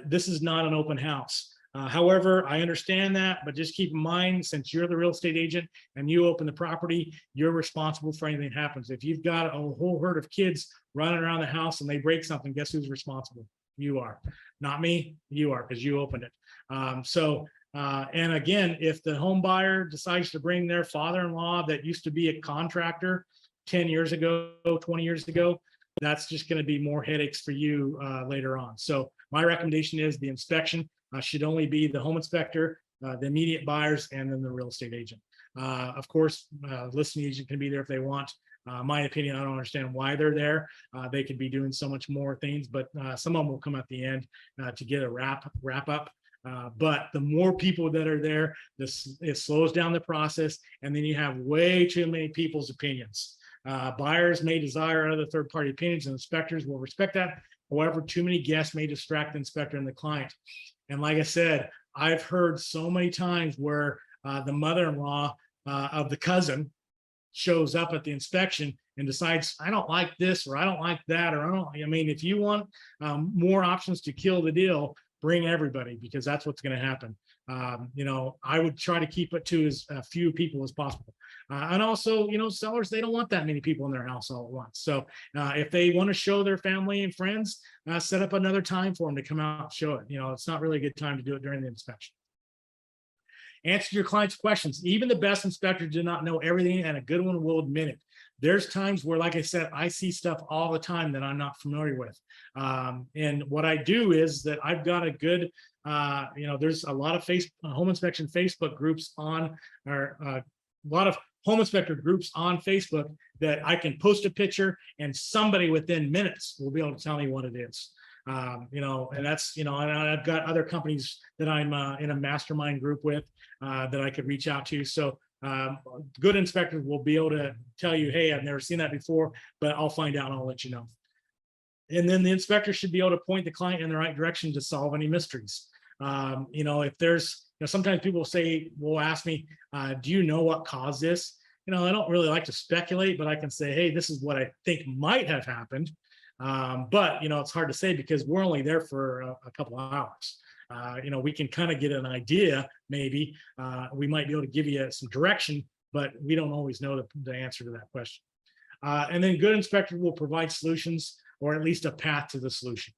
This is not an open house. However, I understand that, but just keep in mind, since you're the real estate agent and you open the property, you're responsible for anything that happens. If you've got a whole herd of kids running around the house and they break something, guess who's responsible? You are. Not me, you are, because you opened it. And again, if the home buyer decides to bring their father-in-law that used to be a contractor 10 years ago, 20 years ago, that's just going to be more headaches for you later on. So my recommendation is the inspection should only be the home inspector, the immediate buyers, and then the real estate agent. Of course, listing agent can be there if they want. My opinion, I don't understand why they're there. They could be doing so much more things, but some of them will come at the end to get a wrap up. But the more people that are there, it slows down the process, and then you have way too many people's opinions. Buyers may desire other third-party opinions, and inspectors will respect that. However, too many guests may distract the inspector and the client. And like I said, I've heard so many times where the mother-in-law of the cousin shows up at the inspection and decides, I don't like this, or I don't like that, or if you want more options to kill the deal, bring everybody, because that's what's going to happen. I would try to keep it to as few people as possible. And also, sellers, they don't want that many people in their house all at once. So if they want to show their family and friends, set up another time for them to come out and show it. It's not really a good time to do it during the inspection. Answer your client's questions. Even the best inspector did not know everything, and a good one will admit it. There's times where, like I said, I see stuff all the time that I'm not familiar with. And what I do is that I've got a good, there's a lot of home inspection Facebook groups on, or a lot of home inspector groups on Facebook that I can post a picture and somebody within minutes will be able to tell me what it is. And that's, and I've got other companies that I'm in a mastermind group with that I could reach out to. So good inspectors will be able to tell you, hey, I've never seen that before, but I'll find out and I'll let you know. And then the inspector should be able to point the client in the right direction to solve any mysteries. If there's, sometimes people will ask me, do you know what caused this? I don't really like to speculate, but I can say, hey, this is what I think might have happened. But it's hard to say because we're only there for a couple of hours. We can kind of get an idea, maybe. We might be able to give you some direction, but we don't always know the answer to that question. And then good inspector will provide solutions, or at least a path to the solution.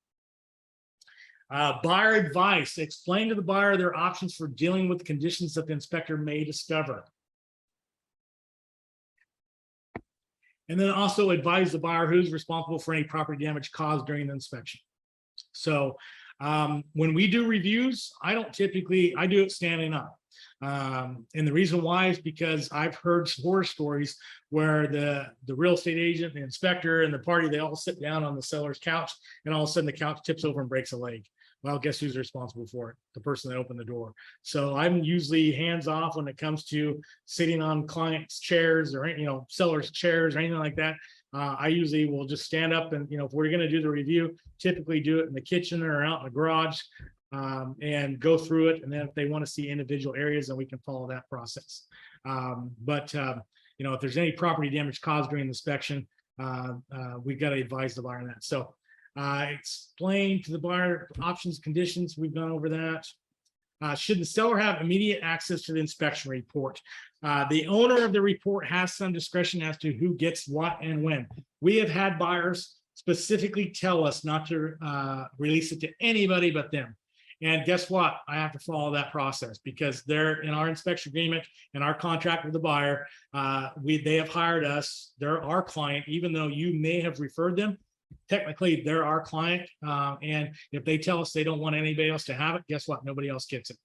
Buyer advice: explain to the buyer their options for dealing with conditions that the inspector may discover. And then also advise the buyer who's responsible for any property damage caused during the inspection. So when we do reviews, I do it standing up. And the reason why is because I've heard horror stories where the real estate agent, the inspector, and the party, they all sit down on the seller's couch, and all of a sudden the couch tips over and breaks a leg. Well, guess who's responsible for it? The person that opened the door. So I'm usually hands off when it comes to sitting on clients' chairs or sellers' chairs or anything like that. I usually will just stand up and if we're going to do the review, typically do it in the kitchen or out in the garage, and go through it. And then if they want to see individual areas, then we can follow that process. If there's any property damage caused during the inspection, we've got to advise the buyer on that. So explain to the buyer options, conditions. We've gone over that. Should the seller have immediate access to the inspection report? The owner of the report has some discretion as to who gets what and when. We have had buyers specifically tell us not to release it to anybody but them. And guess what? I have to follow that process because they're in our inspection agreement and our contract with the buyer. They have hired us. They're our client, even though you may have referred them. Technically, they're our client. And if they tell us they don't want anybody else to have it, guess what? Nobody else gets it.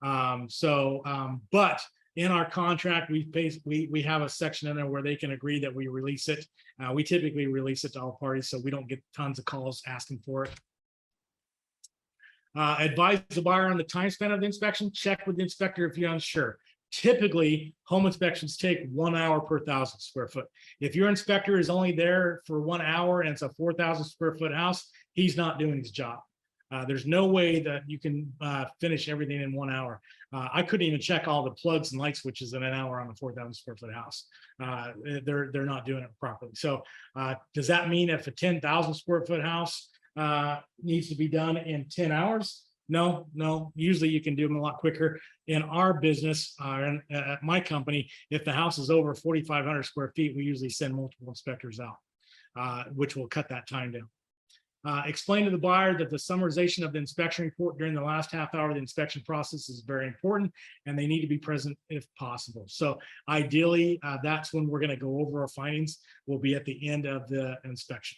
But in our contract, we have a section in there where they can agree that we release it. We typically release it to all parties, so we don't get tons of calls asking for it. Advise the buyer on the time spent of the inspection. Check with the inspector if you're unsure. Typically, home inspections take 1 hour per 1,000 square foot. If your inspector is only there for 1 hour and it's a 4,000 square foot house, he's not doing his job. There's no way that you can finish everything in 1 hour. I couldn't even check all the plugs and light switches in an hour on a 4,000 square foot house. They're not doing it properly. So does that mean if a 10,000 square foot house needs to be done in 10 hours? No. Usually you can do them a lot quicker. In our business, at my company, if the house is over 4,500 square feet, we usually send multiple inspectors out, which will cut that time down. Explain to the buyer that the summarization of the inspection report during the last half hour of the inspection process is very important, and they need to be present if possible. So ideally, that's when we're going to go over our findings. Will be at the end of the inspection.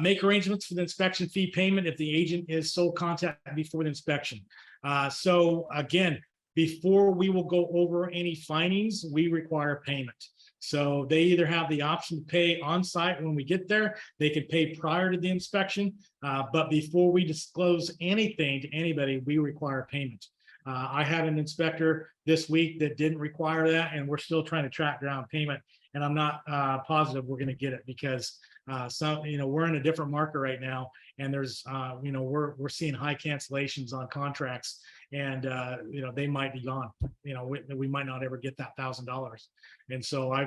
Make arrangements for the inspection fee payment if the agent is sole contact before the inspection. So again, before we will go over any findings, we require payment. So they either have the option to pay on site when we get there, they could pay prior to the inspection, but before we disclose anything to anybody, we require payment. I had an inspector this week that didn't require that, and we're still trying to track down payment. And I'm not positive we're going to get it because we're in a different market right now, and there's we're seeing high cancellations on contracts, and they might be gone. We might not ever get that $1,000. And so I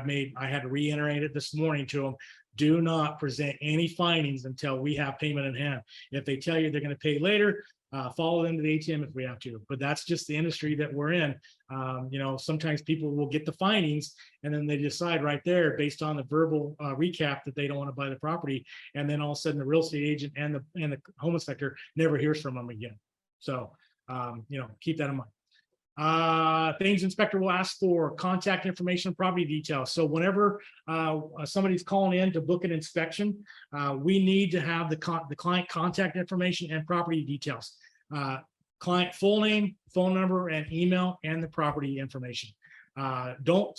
had to reiterate it this morning to them. Do not present any findings until we have payment in hand. If they tell you they're going to pay later, follow them to the ATM if we have to. But that's just the industry that we're in. Sometimes people will get the findings and then they decide right there based on the verbal recap that they don't want to buy the property. And then all of a sudden the real estate agent and the home inspector never hears from them again. So, keep that in mind. Things inspector will ask for: contact information, property details. So whenever somebody's calling in to book an inspection, we need to have the client contact information and property details. Client full name, phone number, and email, and the property information. Don't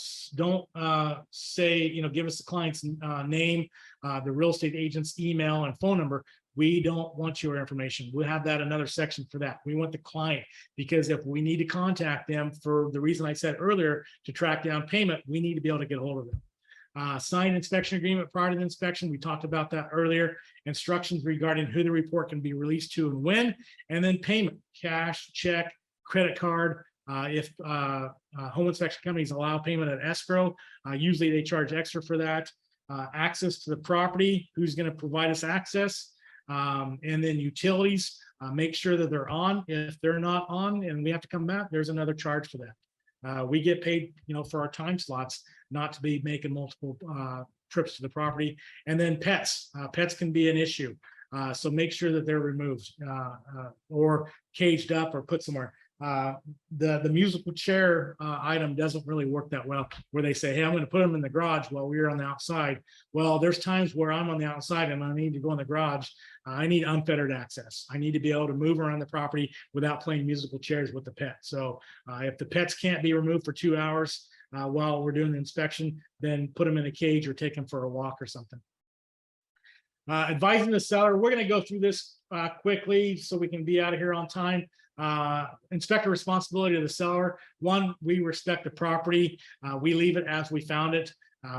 say, give us the client's name, the real estate agent's email and phone number. We don't want your information. We'll have that another section for that. We want the client, because if we need to contact them for the reason I said earlier to track down payment, we need to be able to get a hold of them. Sign inspection agreement prior to the inspection. We talked about that earlier. Instructions regarding who the report can be released to and when, and then payment, cash, check, credit card. If home inspection companies allow payment at escrow, usually they charge extra for that. Access to the property, who's going to provide us access, and then utilities, make sure that they're on. If they're not on and we have to come back, there's another charge for that. We get paid, for our time slots, not to be making multiple trips to the property. And then pets. Pets can be an issue. So make sure that they're removed or caged up or put somewhere. The musical chair item doesn't really work that well, where they say, hey, I'm going to put them in the garage while we're on the outside. Well, there's times where I'm on the outside and I need to go in the garage. I need unfettered access. I need to be able to move around the property without playing musical chairs with the pet. So if the pets can't be removed for 2 hours while we're doing the inspection, then put them in a cage or take them for a walk or something. Advising the seller, we're going to go through this quickly so we can be out of here on time. Inspector responsibility of the seller. One, we respect the property. We leave it as we found it.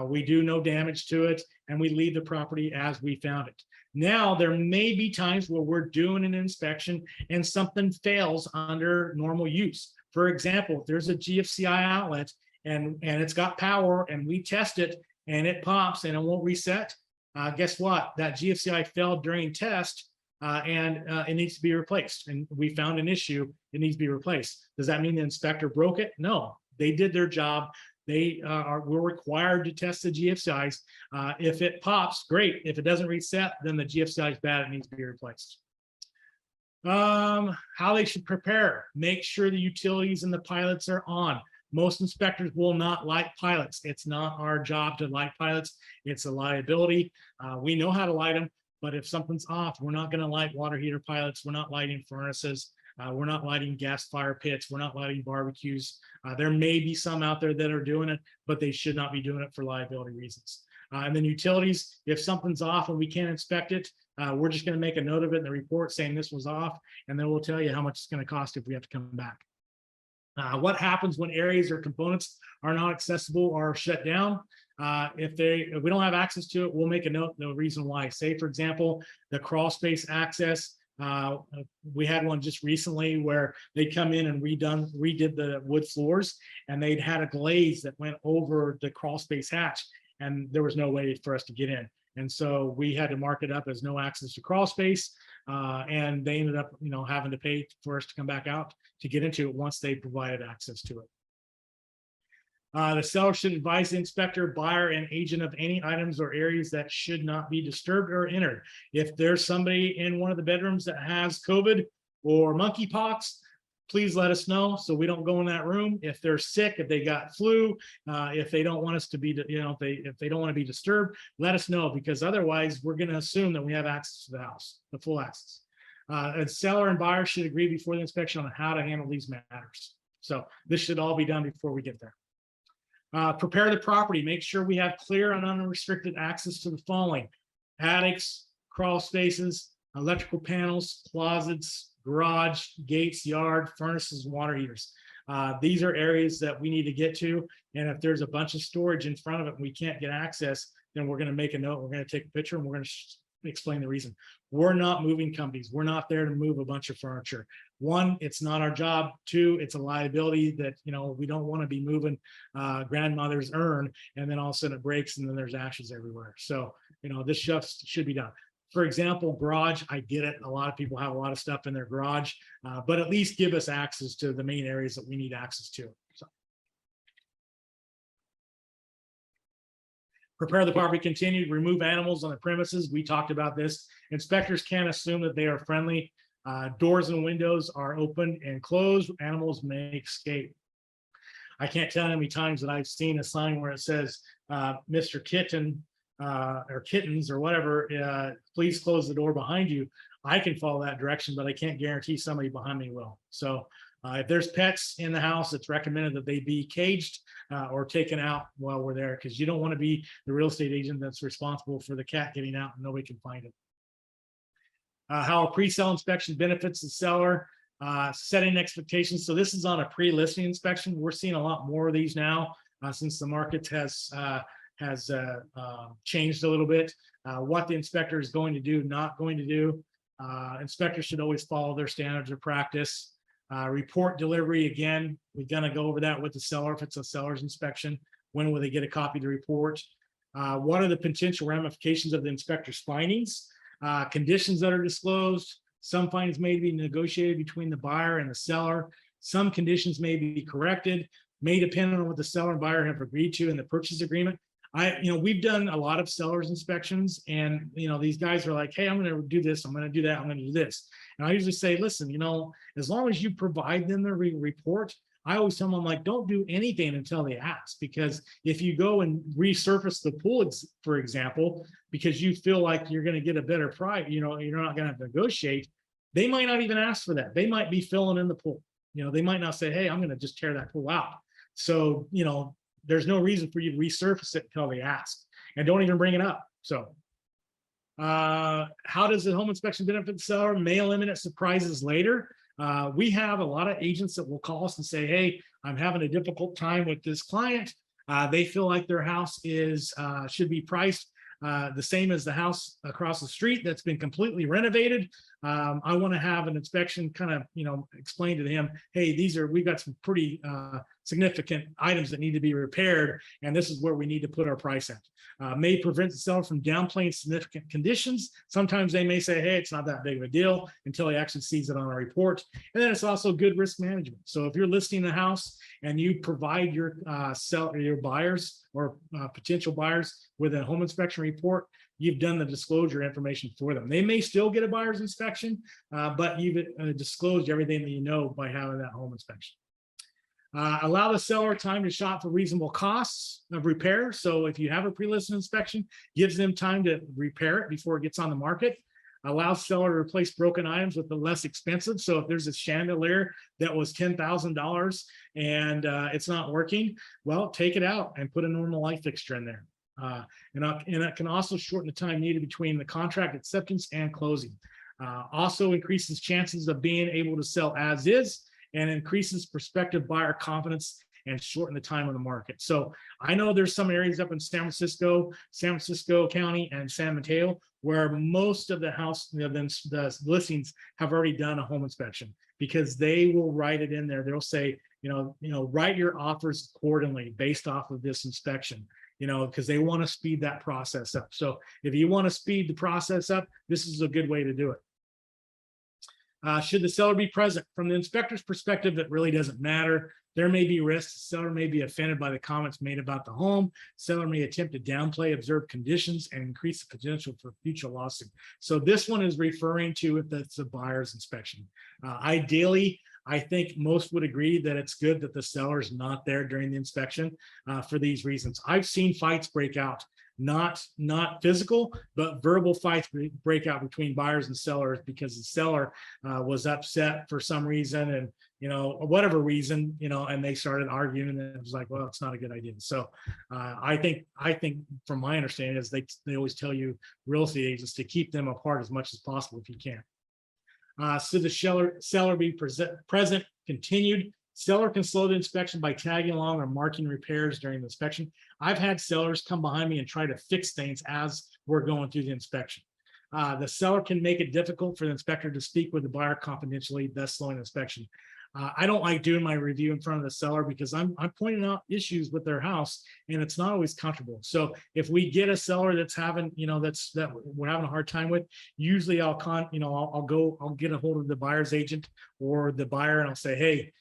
We do no damage to it, and we leave the property as we found it. Now, there may be times where we're doing an inspection and something fails under normal use. For example, if there's a GFCI outlet and it's got power and we test it and it pops and it won't reset, guess what? That GFCI failed during test and it needs to be replaced. And we found an issue, it needs to be replaced. Does that mean the inspector broke it? No, they did their job. We're required to test the GFCIs. If it pops, great. If it doesn't reset, then the GFCI is bad, it needs to be replaced. How they should prepare. Make sure the utilities and the pilots are on. Most inspectors will not light pilots. It's not our job to light pilots. It's a liability. We know how to light them, but if something's off, we're not going to light water heater pilots. We're not lighting furnaces. We're not lighting gas fire pits. We're not lighting barbecues. There may be some out there that are doing it, but they should not be doing it for liability reasons. And then utilities, if something's off and we can't inspect it, we're just going to make a note of it in the report saying this was off, and then we'll tell you how much it's going to cost if we have to come back. What happens when areas or components are not accessible or shut down? If we don't have access to it, we'll make a note, the reason why. Say, for example, the crawl space access. We had one just recently where they come in and redid the wood floors, and they'd had a glaze that went over the crawl space hatch, and there was no way for us to get in. And so we had to mark it up as no access to crawl space. And they ended up, having to pay for us to come back out to get into it once they provided access to it. The seller should advise the inspector, buyer, and agent of any items or areas that should not be disturbed or entered. If there's somebody in one of the bedrooms that has COVID or monkeypox, please let us know so we don't go in that room. If they're sick, if they got flu, if they don't want us to be, if they don't want to be disturbed, let us know, because otherwise we're going to assume that we have access to the house, the full access. A seller and buyer should agree before the inspection on how to handle these matters. So this should all be done before we get there. Prepare the property. Make sure we have clear and unrestricted access to the following: attics, crawl spaces, electrical panels, closets, garage, gates, yard, furnaces, water heaters. These are areas that we need to get to. And if there's a bunch of storage in front of it and we can't get access, then we're going to make a note. We're going to take a picture and we're going to explain the reason. We're not moving companies. We're not there to move a bunch of furniture. One, it's not our job. Two, it's a liability that, we don't want to be moving grandmother's urn and then all of a sudden it breaks and then there's ashes everywhere. So, this just should be done. For example, garage, I get it. A lot of people have a lot of stuff in their garage, but at least give us access to the main areas that we need access to. So. Prepare the property continued, remove animals on the premises. We talked about this. Inspectors can't assume that they are friendly. Doors and windows are open and closed. Animals may escape. I can't tell how many times that I've seen a sign where it says, Mr. Kitten, or kittens or whatever, please close the door behind you. I can follow that direction, but I can't guarantee somebody behind me will. So If there's pets in the house, it's recommended that they be caged or taken out while we're there, because you don't want to be the real estate agent that's responsible for the cat getting out and nobody can find it. How a pre-sale inspection benefits the seller, setting expectations. So this is on a pre-listing inspection. We're seeing a lot more of these now since the market has changed a little bit. What the inspector is going to do, not going to do. Inspectors should always follow their standards of practice. Report delivery, again, we're going to go over that with the seller. If it's a seller's inspection, when will they get a copy of the report? What are the potential ramifications of the inspector's findings? Conditions that are disclosed. Some findings may be negotiated between the buyer and the seller. Some conditions may be corrected, may depend on what the seller and buyer have agreed to in the purchase agreement. We've done a lot of sellers inspections, and these guys are like, hey, I'm going to do this, I'm going to do that, I'm going to do this. And I usually say, listen, as long as you provide them the report, I always tell them, I'm like, don't do anything until they ask, because if you go and resurface the pool, for example, because you feel like you're going to get a better price, you're not going to negotiate, they might not even ask for that. They might be filling in the pool. They might not say, hey, I'm going to just tear that pool out. So, there's no reason for you to resurface it until they ask, and don't even bring it up. So how does the home inspection benefit the seller? May eliminate surprises later. We have a lot of agents that will call us and say, hey, I'm having a difficult time with this client. They feel like their house should be priced the same as the house across the street that's been completely renovated. I want to have an inspection kind of, explain to him, hey, we've got some pretty significant items that need to be repaired, and this is where we need to put our price at. May prevent the seller from downplaying significant conditions. Sometimes they may say, hey, it's not that big of a deal, until he actually sees it on a report. And then it's also good risk management. So if you're listing a house and you provide your buyers or potential buyers with a home inspection report, you've done the disclosure information for them. They may still get a buyer's inspection, but you've disclosed everything that you know by having that home inspection. Allow the seller time to shop for reasonable costs of repair. So if you have a pre-listed inspection, gives them time to repair it before it gets on the market. Allow seller to replace broken items with the less expensive. So if there's a chandelier that was $10,000 and it's not working, well, take it out and put a normal light fixture in there. And it can also shorten the time needed between the contract acceptance and closing. Also increases chances of being able to sell as is, and increases prospective buyer confidence and shorten the time on the market. So I know there's some areas up in San Francisco County and San Mateo where most of the listings have already done a home inspection, because they will write it in there. They'll say, write your offers accordingly based off of this inspection, because they want to speed that process up. So if you want to speed the process up, this is a good way to do it. Should the seller be present? From the inspector's perspective, it really doesn't matter. There may be risks. The seller may be offended by the comments made about the home. Seller may attempt to downplay observed conditions and increase the potential for future lawsuit. So this one is referring to if that's a buyer's inspection. Ideally, I think most would agree that it's good that the seller is not there during the inspection for these reasons. I've seen fights break out, not physical, but verbal fights break out between buyers and sellers because the seller was upset for some reason, and whatever reason, and they started arguing, and it was like, well, it's not a good idea. So I think from my understanding is they always tell you, real estate agents, to keep them apart as much as possible if you can. So the seller be present, continued. Seller can slow the inspection by tagging along or marking repairs during the inspection. I've had sellers come behind me and try to fix things as we're going through the inspection. The seller can make it difficult for the inspector to speak with the buyer confidentially, thus slowing the inspection. I don't like doing my review in front of the seller because I'm pointing out issues with their house, and it's not always comfortable. So if we get a seller that's having, that we're having a hard time with, usually I'll get a hold of the buyer's agent or the buyer, and I'll say, hey,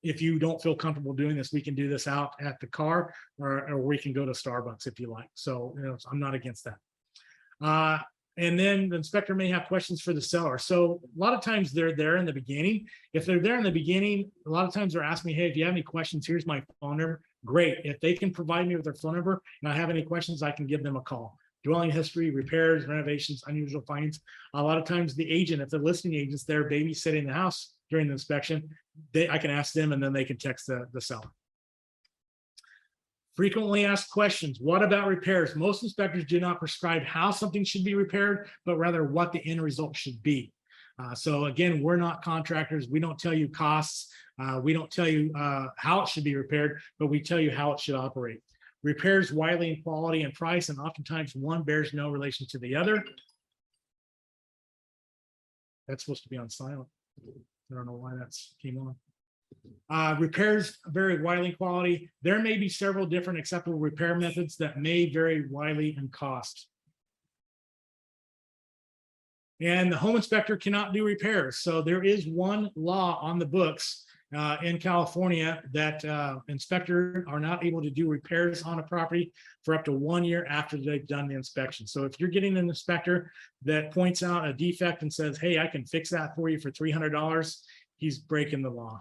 if you don't feel comfortable doing this, we can do this out at the car, or we can go to Starbucks if you like. So, I'm not against that. And then the inspector may have questions for the seller. So a lot of times they're there in the beginning. If they're there in the beginning, a lot of times they're asking me, hey, if you have any questions, here's my phone number. Great. If they can provide me with their phone number and I have any questions, I can give them a call. Dwelling history, repairs, renovations, unusual findings. A lot of times the agent, if the listing agent's there babysitting the house, during the inspection, I can ask them and then they can text the seller. Frequently asked questions. What about repairs? Most inspectors do not prescribe how something should be repaired, but rather what the end result should be. So again, we're not contractors. We don't tell you costs. We don't tell you how it should be repaired, but we tell you how it should operate. Repairs widely in quality and price, and oftentimes one bears no relation to the other. That's supposed to be on silent. I don't know why that's came on. Repairs vary widely in quality. There may be several different acceptable repair methods that may vary widely in cost. And the home inspector cannot do repairs. So there is one law on the books in California that inspectors are not able to do repairs on a property for up to 1 year after they've done the inspection. So if you're getting an inspector that points out a defect and says, hey, I can fix that for you for $300, he's breaking the law.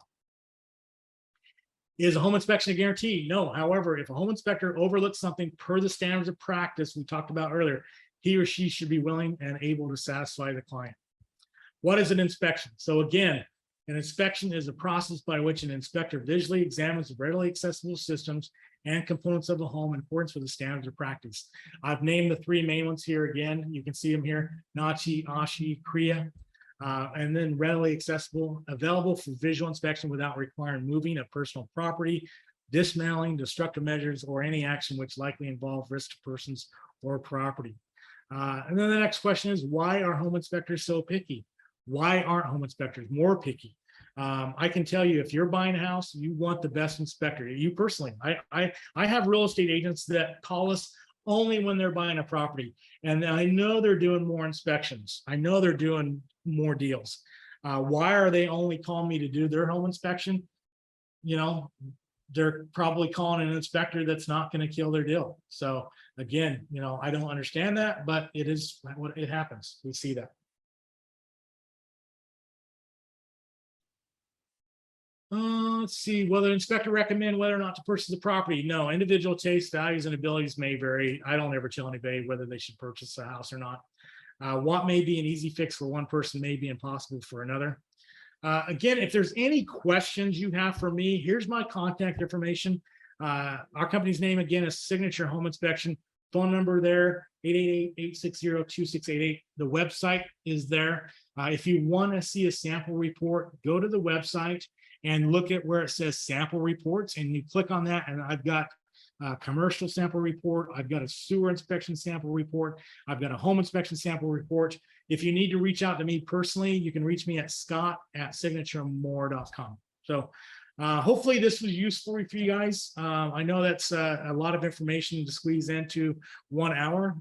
Is a home inspection a guarantee? No. However, if a home inspector overlooks something per the standards of practice we talked about earlier, he or she should be willing and able to satisfy the client. What is an inspection? So again, an inspection is a process by which an inspector visually examines readily accessible systems and components of the home in accordance with the standards of practice. I've named the three main ones here again. You can see them here: NACHI, ASHI, CREA. And then readily accessible, available for visual inspection without requiring moving of personal property, dismantling, destructive measures, or any action which likely involve risk to persons or property. And then the next question is, why are home inspectors so picky? Why aren't home inspectors more picky? I can tell you, if you're buying a house, you want the best inspector. You personally, I have real estate agents that call us only when they're buying a property. And I know they're doing more inspections. I know they're doing more deals. Why are they only calling me to do their home inspection? You know, they're probably calling an inspector that's not going to kill their deal. So again, you know, I don't understand that, but it is what it happens. We see that. Let's see, will the inspector recommend whether or not to purchase the property? No, individual tastes, values, and abilities may vary. I don't ever tell anybody whether they should purchase a house or not. What may be an easy fix for one person may be impossible for another. Again, if there's any questions you have for me, here's my contact information. Our company's name, again, is Signature Home Inspection. Phone number there, 888-860-2688. The website is there. If you want to see a sample report, go to the website and look at where it says sample reports, and you click on that, and I've got a commercial sample report, I've got a sewer inspection sample report, I've got a home inspection sample report. If you need to reach out to me personally, you can reach me at scott@signaturemore.com. So hopefully this was useful for you guys. I know that's a lot of information to squeeze into 1 hour,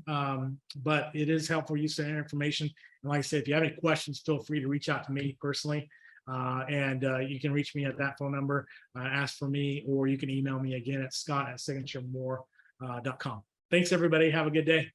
but it is helpful use of information. And like I said, if you have any questions, feel free to reach out to me personally. You can reach me at that phone number, ask for me, or you can email me again at scott@signaturemore.com. Thanks, everybody. Have a good day.